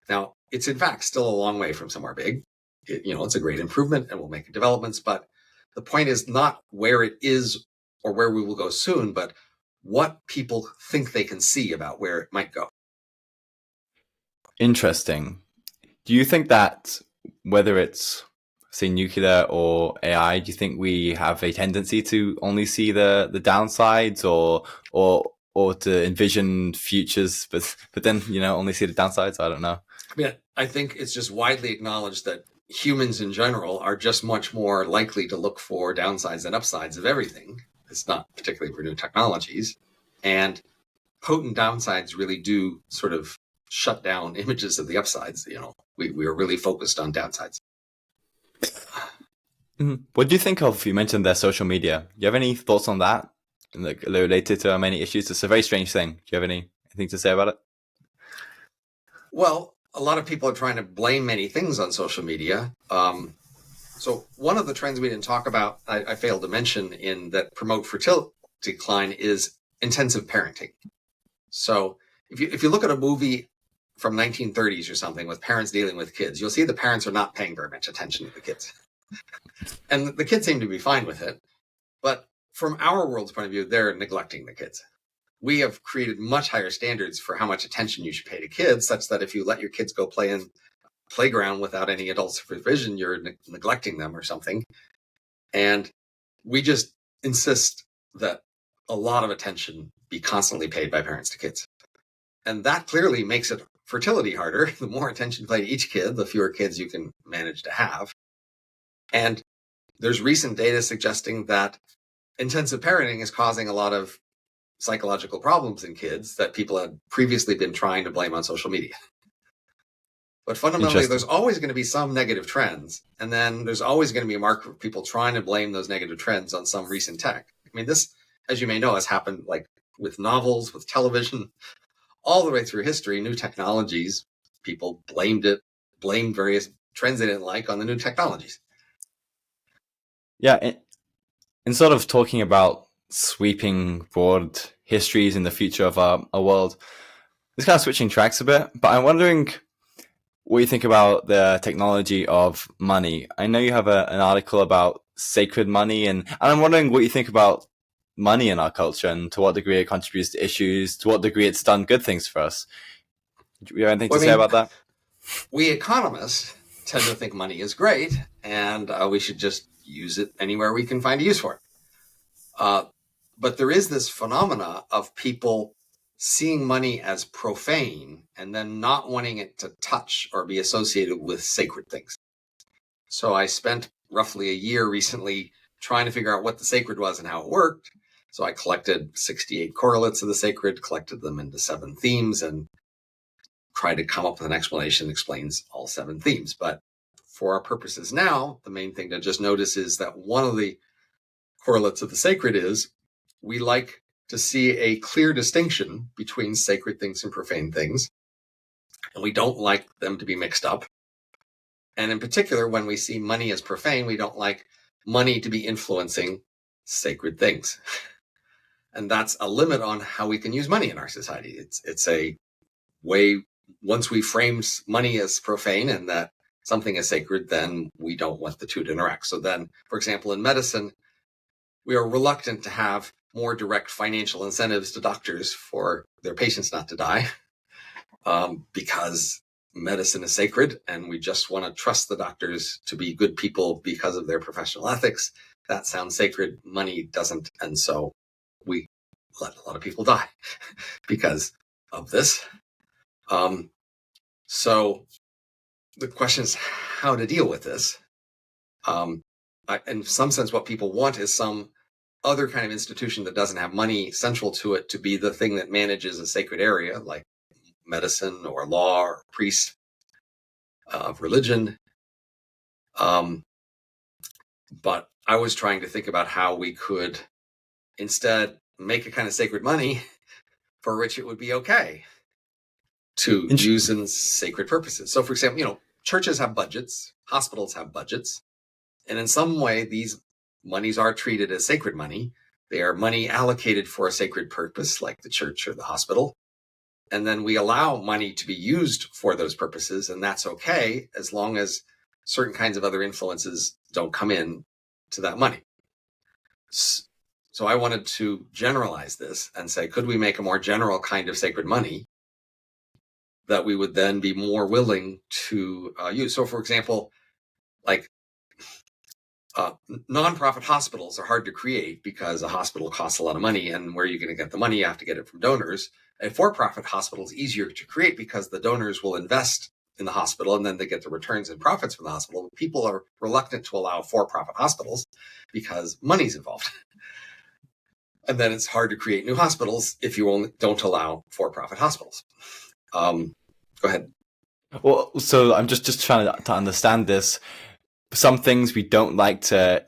Now, it's in fact still a long way from somewhere big. It's a great improvement and we'll make developments, but the point is not where it is or where we will go soon, but what people think they can see about where it might go.
Interesting. Do you think that whether it's, say, nuclear or AI, do you think we have a tendency to only see the downsides or to envision futures, but then, only see the downsides? I don't know.
I think it's just widely acknowledged that humans in general are just much more likely to look for downsides and upsides of everything. It's not particularly for new technologies. And potent downsides really do sort of shut down images of the upsides. We are really focused on downsides.
What do you think of, you mentioned their social media. Do you have any thoughts on that? like related to many issues. It's a very strange thing. Do you have anything to say about it?
Well, a lot of people are trying to blame many things on social media. So one of the trends we didn't talk about, I failed to mention in that promote fertility decline is intensive parenting. So if you look at a movie from 1930s or something with parents dealing with kids, you'll see the parents are not paying very much attention to the kids. And the kids seem to be fine with it. But from our world's point of view, they're neglecting the kids. We have created much higher standards for how much attention you should pay to kids, such that if you let your kids go play in playground without any adult supervision, you're neglecting them or something. And we just insist that a lot of attention be constantly paid by parents to kids. And that clearly makes it fertility harder. The more attention you pay to each kid, the fewer kids you can manage to have. And there's recent data suggesting that intensive parenting is causing a lot of psychological problems in kids that people had previously been trying to blame on social media. But fundamentally, there's always going to be some negative trends. And then there's always going to be a market of people trying to blame those negative trends on some recent tech. I mean, this, as you may know, has happened like with novels, with television, all the way through history. New technologies, people blamed various trends they didn't like on the new technologies.
Yeah, in sort of talking about sweeping broad histories in the future of our world, it's kind of switching tracks a bit, but I'm wondering what you think about the technology of money. I know you have an article about sacred money, and I'm wondering what you think about money in our culture and to what degree it contributes to issues, to what degree it's done good things for us. Do you have anything to say about that?
We economists tend to think money is great, and we should just use it anywhere we can find a use for it. But there is this phenomena of people seeing money as profane and then not wanting it to touch or be associated with sacred things. So I spent roughly a year recently trying to figure out what the sacred was and how it worked. So I collected 68 correlates of the sacred, collected them into 7 themes, and tried to come up with an explanation that explains all 7 themes. But for our purposes now, the main thing to just notice is that one of the correlates of the sacred is we like to see a clear distinction between sacred things and profane things. And we don't like them to be mixed up. And in particular, when we see money as profane, we don't like money to be influencing sacred things. And that's a limit on how we can use money in our society. It's a way, once we frame money as profane and that something is sacred, then we don't want the two to interact. So then, for example, in medicine, we are reluctant to have more direct financial incentives to doctors for their patients not to die, because medicine is sacred and we just want to trust the doctors to be good people because of their professional ethics. That sounds sacred. Money doesn't. And so we let a lot of people die because of this. So the question is how to deal with this. In some sense, what people want is some other kind of institution that doesn't have money central to it to be the thing that manages a sacred area, like medicine or law or priest of religion. But I was trying to think about how we could instead make a kind of sacred money for which it would be okay to use in sacred purposes. So, for example, churches have budgets, hospitals have budgets, and in some way, these monies are treated as sacred money. They are money allocated for a sacred purpose, like the church or the hospital. And then we allow money to be used for those purposes, and that's okay as long as certain kinds of other influences don't come in to that money. So I wanted to generalize this and say, could we make a more general kind of sacred money that we would then be more willing to use? So, for example, like nonprofit hospitals are hard to create because a hospital costs a lot of money, and where are you going to get the money? You have to get it from donors. A for-profit hospital is easier to create because the donors will invest in the hospital and then they get the returns and profits from the hospital. People are reluctant to allow for-profit hospitals because money's involved. And then it's hard to create new hospitals if you don't allow for-profit hospitals. Go ahead.
Well, so I'm just trying to understand this. Some things we don't like to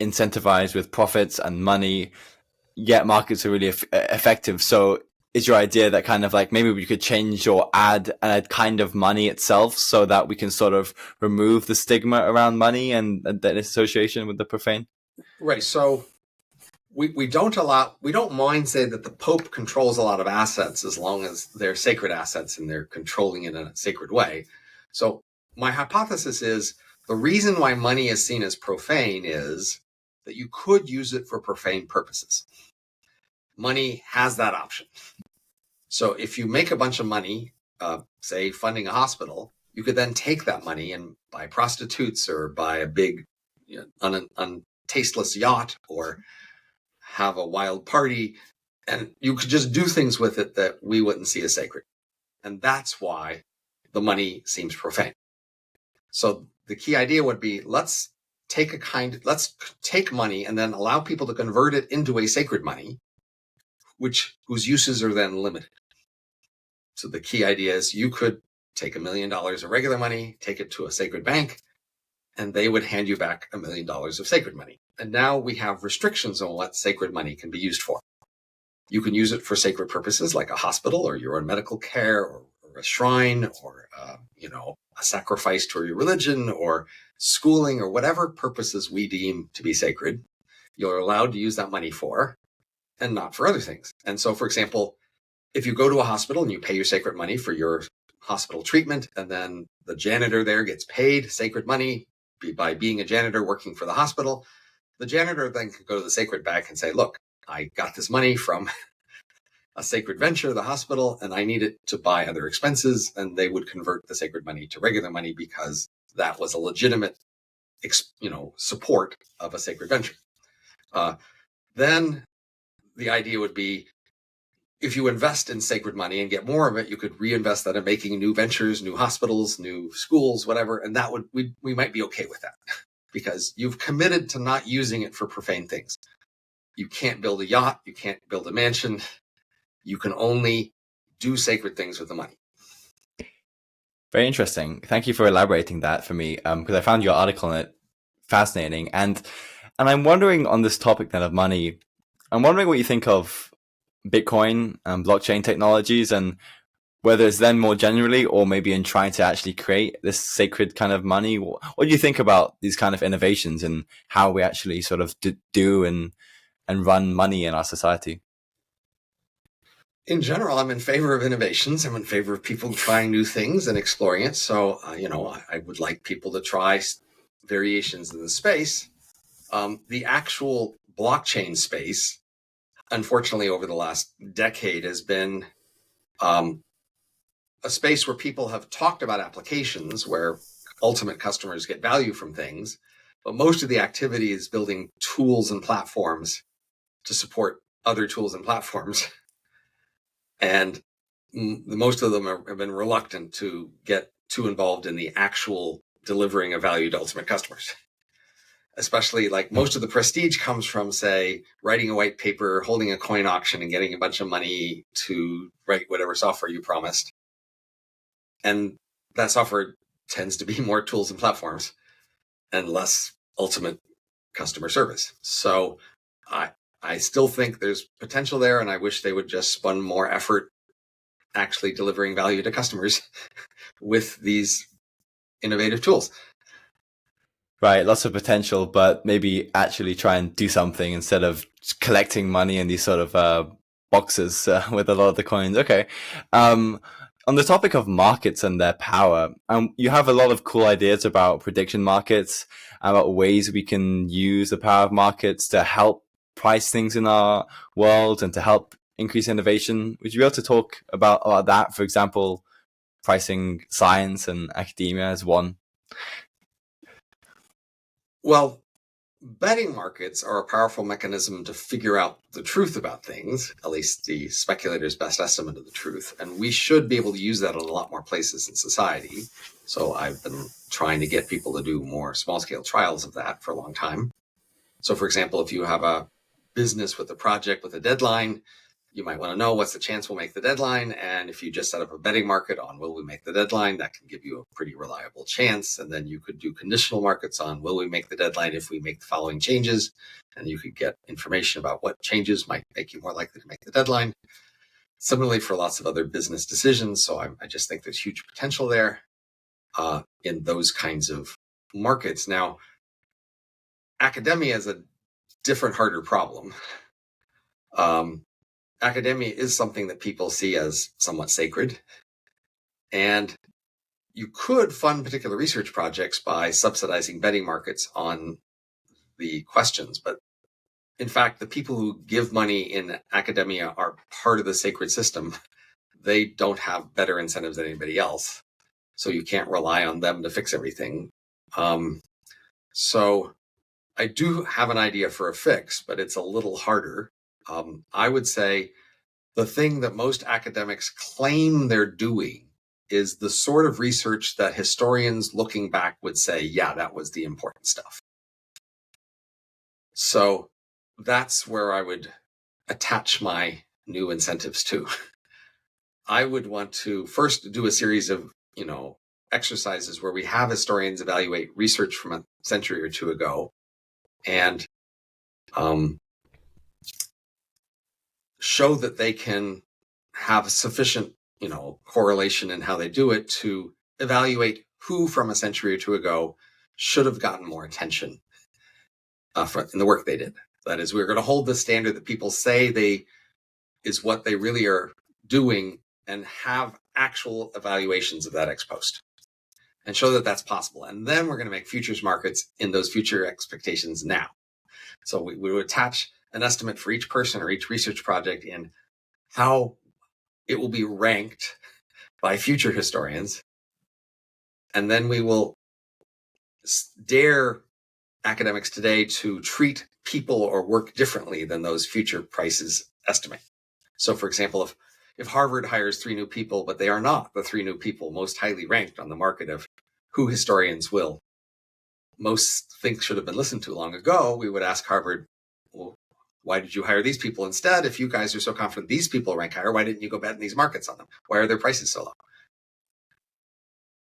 incentivize with profits and money. yet markets are really effective. So is your idea that kind of like maybe we could change or add a kind of money itself so that we can sort of remove the stigma around money and the association with the profane?
Right. So we don't mind saying that the Pope controls a lot of assets as long as they're sacred assets and they're controlling it in a sacred way. So my hypothesis is the reason why money is seen as profane is that you could use it for profane purposes. Money has that option. So if you make a bunch of money, say funding a hospital, you could then take that money and buy prostitutes or buy a big, tasteless yacht or have a wild party, and you could just do things with it that we wouldn't see as sacred. And that's why the money seems profane. So the key idea would be, let's take money and then allow people to convert it into a sacred money, whose uses are then limited. So the key idea is you could take $1 million of regular money, take it to a sacred bank, and they would hand you back $1 million of sacred money. And now we have restrictions on what sacred money can be used for. You can use it for sacred purposes like a hospital or your own medical care or a shrine or, a sacrifice to your religion or schooling or whatever purposes we deem to be sacred. You're allowed to use that money for and not for other things. And so, for example, if you go to a hospital and you pay your sacred money for your hospital treatment, and then the janitor there gets paid sacred money by being a janitor working for the hospital, the janitor then could go to the sacred bank and say, look, I got this money from a sacred venture, the hospital, and I need it to buy other expenses. And they would convert the sacred money to regular money because that was a legitimate, support of a sacred venture. Then the idea would be, if you invest in sacred money and get more of it, you could reinvest that in making new ventures, new hospitals, new schools, whatever. And that we might be okay with that because you've committed to not using it for profane things. You can't build a yacht. You can't build a mansion. You can only do sacred things with the money.
Very interesting. Thank you for elaborating that for me, because I found your article on it fascinating. And I'm wondering on this topic then of money, I'm wondering what you think of Bitcoin and blockchain technologies and whether it's then more generally or maybe in trying to actually create this sacred kind of money. What do you think about these kind of innovations and how we actually sort of do and run money in our society?
In general, I'm in favor of innovations. I'm in favor of people trying new things and exploring it. So, I would like people to try variations in the space. The actual blockchain space, unfortunately, over the last decade has been a space where people have talked about applications where ultimate customers get value from things. But most of the activity is building tools and platforms to support other tools and platforms. And most of them have been reluctant to get too involved in the actual delivering of value to ultimate customers. Especially like most of the prestige comes from, say, writing a white paper, holding a coin auction and getting a bunch of money to write whatever software you promised. And that software tends to be more tools and platforms and less ultimate customer service. So I still think there's potential there, and I wish they would just spend more effort actually delivering value to customers with these innovative tools.
Right, lots of potential, but maybe actually try and do something instead of collecting money in these sort of boxes with a lot of the coins. Okay. On the topic of markets and their power, you have a lot of cool ideas about prediction markets, about ways we can use the power of markets to help price things in our world and to help increase innovation. Would you be able to talk about that? For example, pricing science and academia as one.
Well, betting markets are a powerful mechanism to figure out the truth about things, at least the speculator's best estimate of the truth. And we should be able to use that in a lot more places in society. So I've been trying to get people to do more small-scale trials of that for a long time. So, for example, if you have a business with a project with a deadline, you might want to know what's the chance we'll make the deadline. And if you just set up a betting market on will we make the deadline, that can give you a pretty reliable chance. And then you could do conditional markets on will we make the deadline if we make the following changes. And you could get information about what changes might make you more likely to make the deadline. Similarly for lots of other business decisions. So I just think there's huge potential there in those kinds of markets. Now, academia is a different, harder problem. Academia is something that people see as somewhat sacred. And you could fund particular research projects by subsidizing betting markets on the questions. But in fact, the people who give money in academia are part of the sacred system. They don't have better incentives than anybody else. So you can't rely on them to fix everything. So I do have an idea for a fix, but it's a little harder. I would say the thing that most academics claim they're doing is the sort of research that historians looking back would say, yeah, that was the important stuff. So that's where I would attach my new incentives to. I would want to first do a series of, exercises where we have historians evaluate research from a century or two ago and show that they can have sufficient, correlation in how they do it to evaluate who from a century or two ago should have gotten more attention in the work they did. That is, we're going to hold the standard that people say is what they really are doing and have actual evaluations of that ex post and show that that's possible. And then we're going to make futures markets in those future expectations now. So we would attach an estimate for each person or each research project in how it will be ranked by future historians. And then we will dare academics today to treat people or work differently than those future prices estimate. So for example, if Harvard hires 3 new people, but they are not the 3 new people most highly ranked on the market of who historians will most think should have been listened to long ago, we would ask Harvard, well, why did you hire these people instead? If you guys are so confident these people rank higher, why didn't you go bet in these markets on them? Why are their prices so low?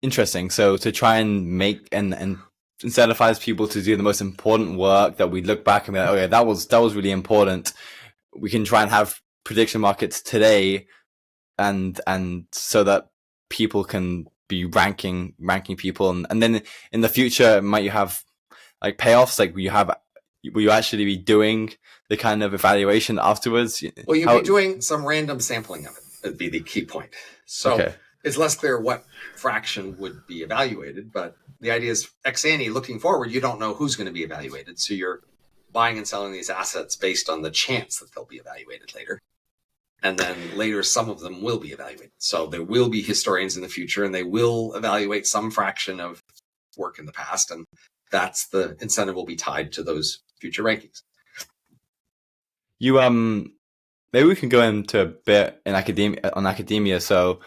Interesting. So to try and make and incentivize people to do the most important work, that we look back and be like, okay, that was really important. We can try and have prediction markets today, and so that people can be ranking people, and then in the future, might you have like payoffs? Like will you actually be doing the kind of evaluation afterwards?
Well, you'd be doing some random sampling of it. Would be the key point. So okay. It's less clear what fraction would be evaluated, but the idea is ex ante, looking forward, you don't know who's going to be evaluated. So you're buying and selling these assets based on the chance that they'll be evaluated later. And then later, some of them will be evaluated. So there will be historians in the future, and they will evaluate some fraction of work in the past. And that's the incentive will be tied to those future rankings.
You maybe we can go into a bit in academia. So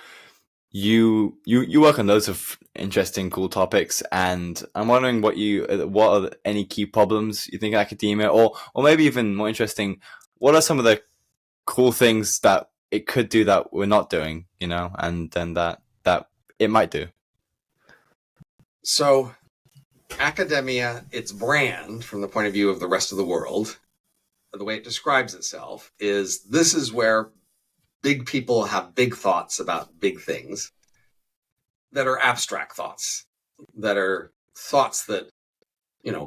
you work on loads of interesting, cool topics, and I'm wondering what are any key problems you think in academia, or maybe even more interesting, what are some of the cool things that it could do that we're not doing, and then that it might do.
So academia, its brand from the point of view of the rest of the world, the way it describes itself is this is where big people have big thoughts about big things that are abstract thoughts, that are thoughts that,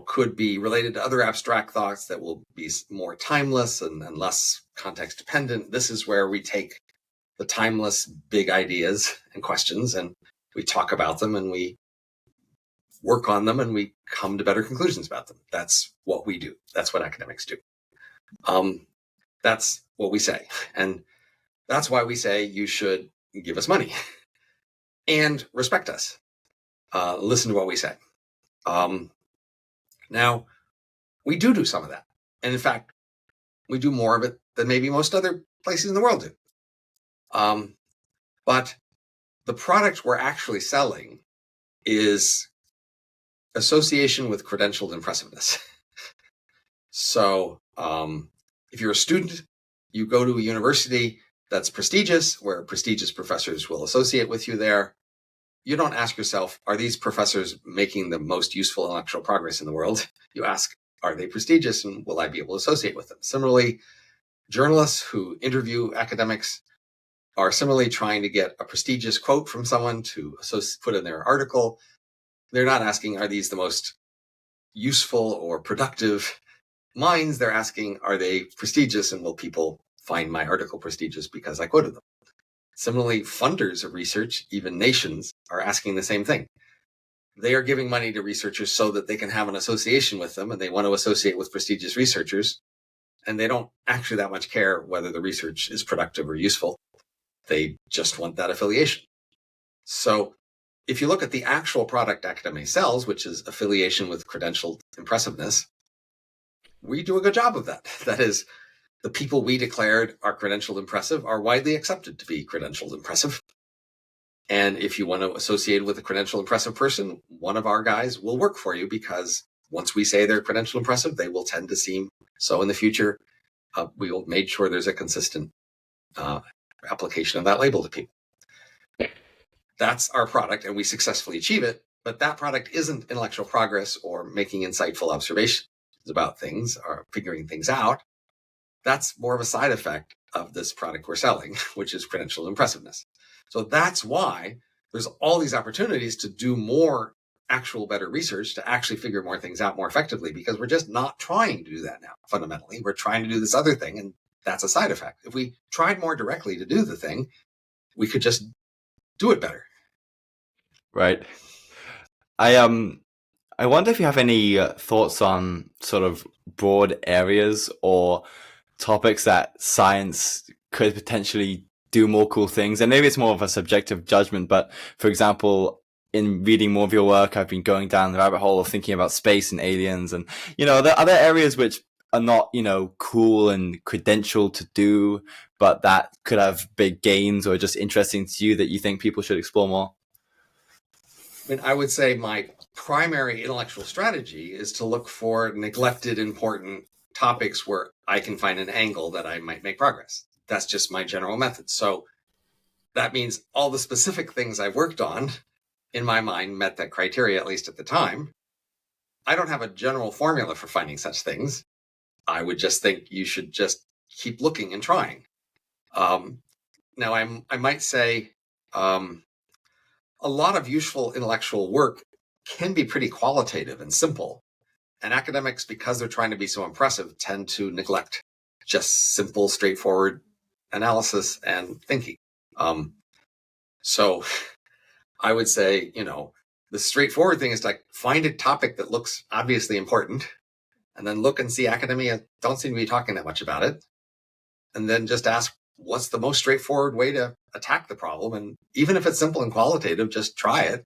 could be related to other abstract thoughts that will be more timeless and less context dependent. This is where we take the timeless big ideas and questions and we talk about them and we work on them and we come to better conclusions about them. That's what we do. That's what academics do. That's what we say. And that's why we say you should give us money and respect us. Listen to what we say. Now, we do some of that. And in fact, we do more of it than maybe most other places in the world do. But the product we're actually selling is association with credentialed impressiveness. So if you're a student You go to a university that's prestigious, where prestigious professors will associate with you there. You don't ask yourself, are these professors making the most useful intellectual progress in the world? You ask, are they prestigious and will I be able to associate with them? Similarly, journalists who interview academics are similarly trying to get a prestigious quote from someone to put in their article. They're not asking, are these the most useful or productive minds? They're asking, are they prestigious and will people find my article prestigious because I quoted them? Similarly, funders of research, even nations, are asking the same thing. They are giving money to researchers so that they can have an association with them, and they want to associate with prestigious researchers. And they don't actually that much care whether the research is productive or useful. They just want that affiliation. So if you look at the actual product academia sells, which is affiliation with credentialed impressiveness, we do a good job of that. That is, the people we declared are credentialed impressive are widely accepted to be credentialed impressive. And if you want to associate with a credentialed impressive person, one of our guys will work for you, because once we say they're credentialed impressive, they will tend to seem so in the future. We will make sure there's a consistent application of that label to people. That's our product, and we successfully achieve it. But that product isn't intellectual progress or making insightful observations about things or figuring things out. That's more of a side effect of this product we're selling, which is credentialed impressiveness. So that's why there's all these opportunities to do more actual better research, to actually figure more things out more effectively, because we're just not trying to do that now. Fundamentally, we're trying to do this other thing, and that's a side effect. If we tried more directly to do the thing, we could just do it better.
Right. I wonder if you have any thoughts on sort of broad areas or topics that science could potentially do more cool things. And maybe it's more of a subjective judgment, but for example, in reading more of your work, I've been going down the rabbit hole of thinking about space and aliens, and there are other areas which are not cool and credentialed to do, but that could have big gains or just interesting to you that you think people should explore more.
I mean, I would say my primary intellectual strategy is to look for neglected important topics where I can find an angle that I might make progress. That's just my general method. So that means all the specific things I've worked on, in my mind, met that criteria, at least at the time. I don't have a general formula for finding such things. I would just think you should just keep looking and trying. Now, I might say a lot of useful intellectual work can be pretty qualitative and simple. And academics, because they're trying to be so impressive, tend to neglect just simple, straightforward analysis and thinking. So I would say, the straightforward thing is to find a topic that looks obviously important, and then look and see academia don't seem to be talking that much about it. And then just ask, what's the most straightforward way to attack the problem? And even if it's simple and qualitative, just try it.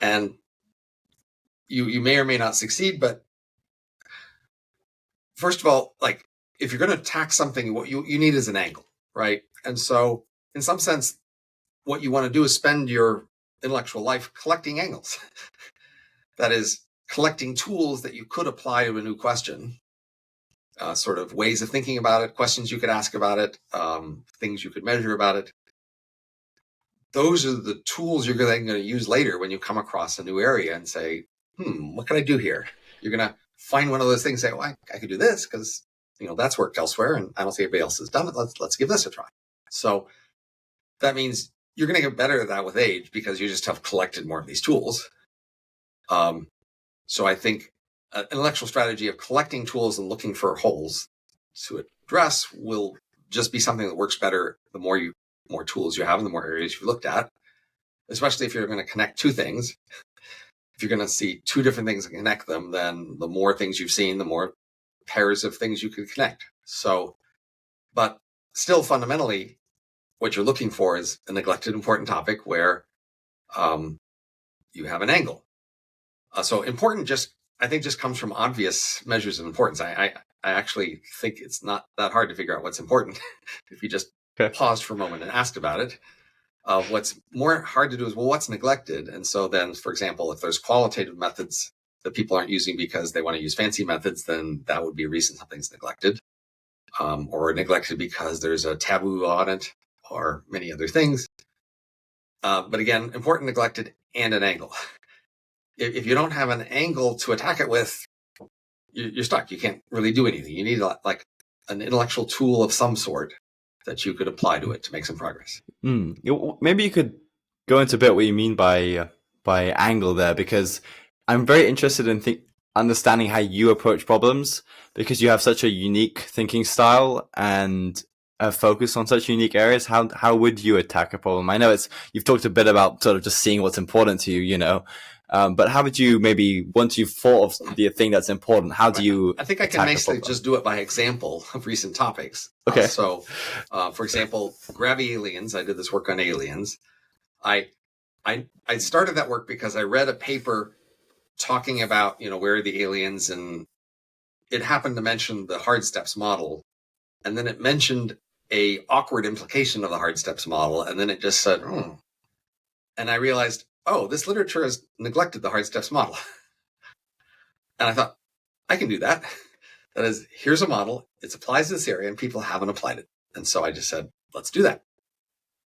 And you may or may not succeed, but first of all, if you're going to attack something, what you need is an angle, right? And so in some sense, what you want to do is spend your intellectual life collecting angles. That is, collecting tools that you could apply to a new question, sort of ways of thinking about it, questions you could ask about it, things you could measure about it. Those are the tools you're then going to use later when you come across a new area and say, what can I do here? You're going to find one of those things, say, well, I could do this because, that's worked elsewhere and I don't see anybody else has done it. Let's give this a try. So that means you're going to get better at that with age, because you just have collected more of these tools. So I think an intellectual strategy of collecting tools and looking for holes to address will just be something that works better the more tools you have and the more areas you've looked at, especially if you're going to connect two things. If you're going to see two different things and connect them, then the more things you've seen, the more pairs of things you could connect. So, but still fundamentally, what you're looking for is a neglected important topic where you have an angle. So important I think just comes from obvious measures of importance. I actually think it's not that hard to figure out what's important if you just paused for a moment and asked about it. What's more hard to do is, what's neglected? And so then, for example, if there's qualitative methods that people aren't using because they want to use fancy methods, then that would be a reason something's neglected. or neglected because there's a taboo on it, or many other things. But again, important, neglected, and an angle. If you don't have an angle to attack it with, you're stuck. You can't really do anything. You need like an intellectual tool of some sort that you could apply to it to make some progress.
Maybe you could go into a bit what you mean by angle there, because I'm very interested in understanding how you approach problems, because you have such a unique thinking style and a focus on such unique areas. How would you attack a problem? I know you've talked a bit about sort of just seeing what's important to you, but how would you, maybe once you've thought of the thing that's important, how do you?
I think I can basically just do it by example of recent topics.
Okay.
For example, Grabby Aliens. I did this work on aliens. I started that work because I read a paper talking about, where are the aliens, and it happened to mention the hard steps model, and then it mentioned a awkward implication of the hard steps model, and then it just said, and I realized, this literature has neglected the hard steps model. And I thought, I can do that. That is, here's a model, it applies to this area, and people haven't applied it. And so I just said, let's do that.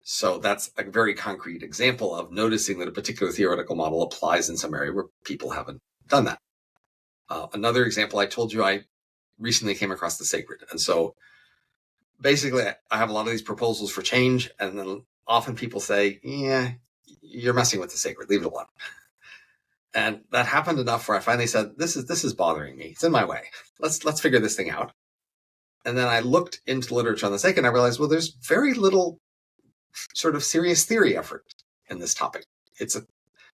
So that's a very concrete example of noticing that a particular theoretical model applies in some area where people haven't done that. Another example, I told you I recently came across the sacred. And so basically, I have a lot of these proposals for change, and then often people say, yeah, you're messing with the sacred, leave it alone. And that happened enough where I finally said, this is bothering me. It's in my way. Let's figure this thing out. And then I looked into literature on the sacred, and I realized, well, there's very little sort of serious theory effort in this topic.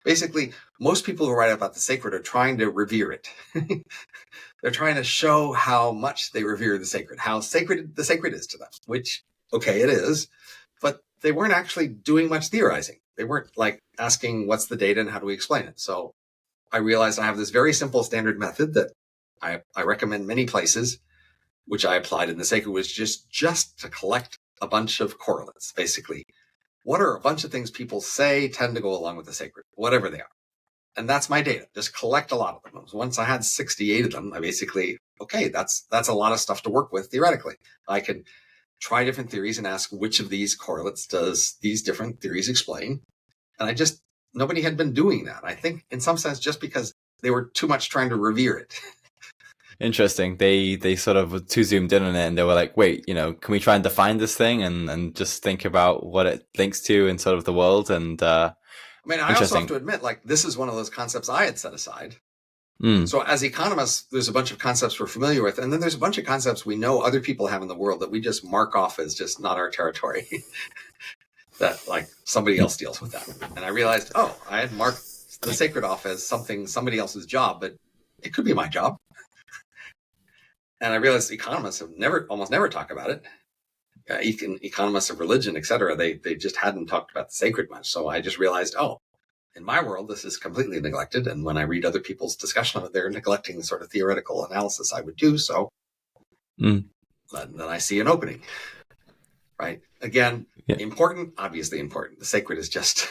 Basically, most people who write about the sacred are trying to revere it. They're trying to show how much they revere the sacred, how sacred the sacred is to them, which, okay, it is, but they weren't actually doing much theorizing. They weren't like asking what's the data and how do we explain it. So I realized I have this very simple standard method that I recommend many places, which I applied in the sacred, was just to collect a bunch of correlates. Basically, what are a bunch of things people say tend to go along with the sacred, whatever they are. And that's my data. Just collect a lot of them. Once I had 68 of them, I basically, okay, that's a lot of stuff to work with theoretically. I can try different theories and ask which of these correlates does these different theories explain. And nobody had been doing that. I think in some sense, just because they were too much trying to revere it.
Interesting. They sort of were too zoomed in on it, and they were like, wait, can we try and define this thing and just think about what it links to in sort of the world? And
I also have to admit, like, this is one of those concepts I had set aside. So as economists, there's a bunch of concepts we're familiar with, and then there's a bunch of concepts we know other people have in the world that we just mark off as just not our territory. That like somebody else deals with that. And I realized, I had marked the sacred off as somebody else's job, but it could be my job. And I realized economists have almost never talk about it. Economists of religion, etc., they just hadn't talked about the sacred much. So I just realized, in my world, this is completely neglected. And when I read other people's discussion of it, they're neglecting the sort of theoretical analysis I would do. So then I see an opening, right? Again, important, obviously important. The sacred is just,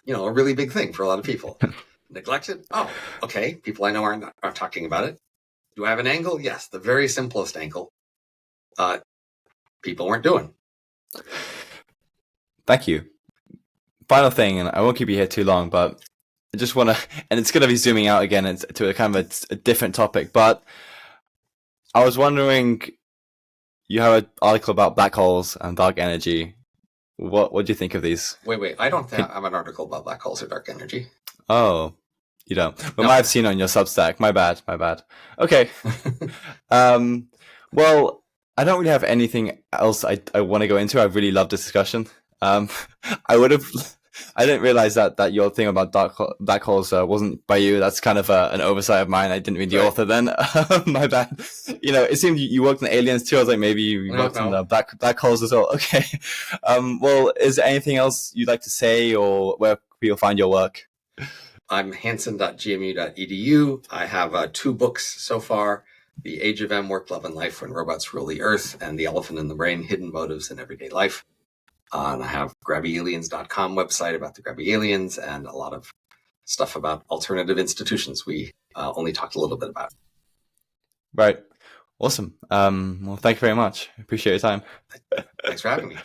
a really big thing for a lot of people. Neglected? Okay. People I know aren't talking about it. Do I have an angle? Yes, the very simplest angle. People weren't doing.
Thank you. Final thing, and I won't keep you here too long, but I just want to, and it's going to be zooming out again to a kind of a different topic, but I was wondering, you have an article about black holes and dark energy. What do you think of these?
Wait, I don't think I have an article about black holes or dark energy.
Oh, you don't? But I've seen on your Substack. My bad. Okay. Well, I don't really have anything else I want to go into. I really love this discussion. I didn't realize that your thing about black holes wasn't by you. That's kind of an oversight of mine. I didn't read the author then. My bad. It seemed you worked on aliens too. I was like, maybe you worked on the black holes as well. Okay. Well, is there anything else you'd like to say, or where people find your work?
I'm hansen.gmu.edu. I have 2 books so far. The Age of M, Work, Love, and Life When Robots Rule the Earth, and The Elephant in the Brain, Hidden Motives in Everyday Life. And I have grabbyaliens.com website about the Grabby Aliens, and a lot of stuff about alternative institutions we only talked a little bit about.
Right. Awesome. Well, thank you very much. Appreciate your time.
Thanks for having me.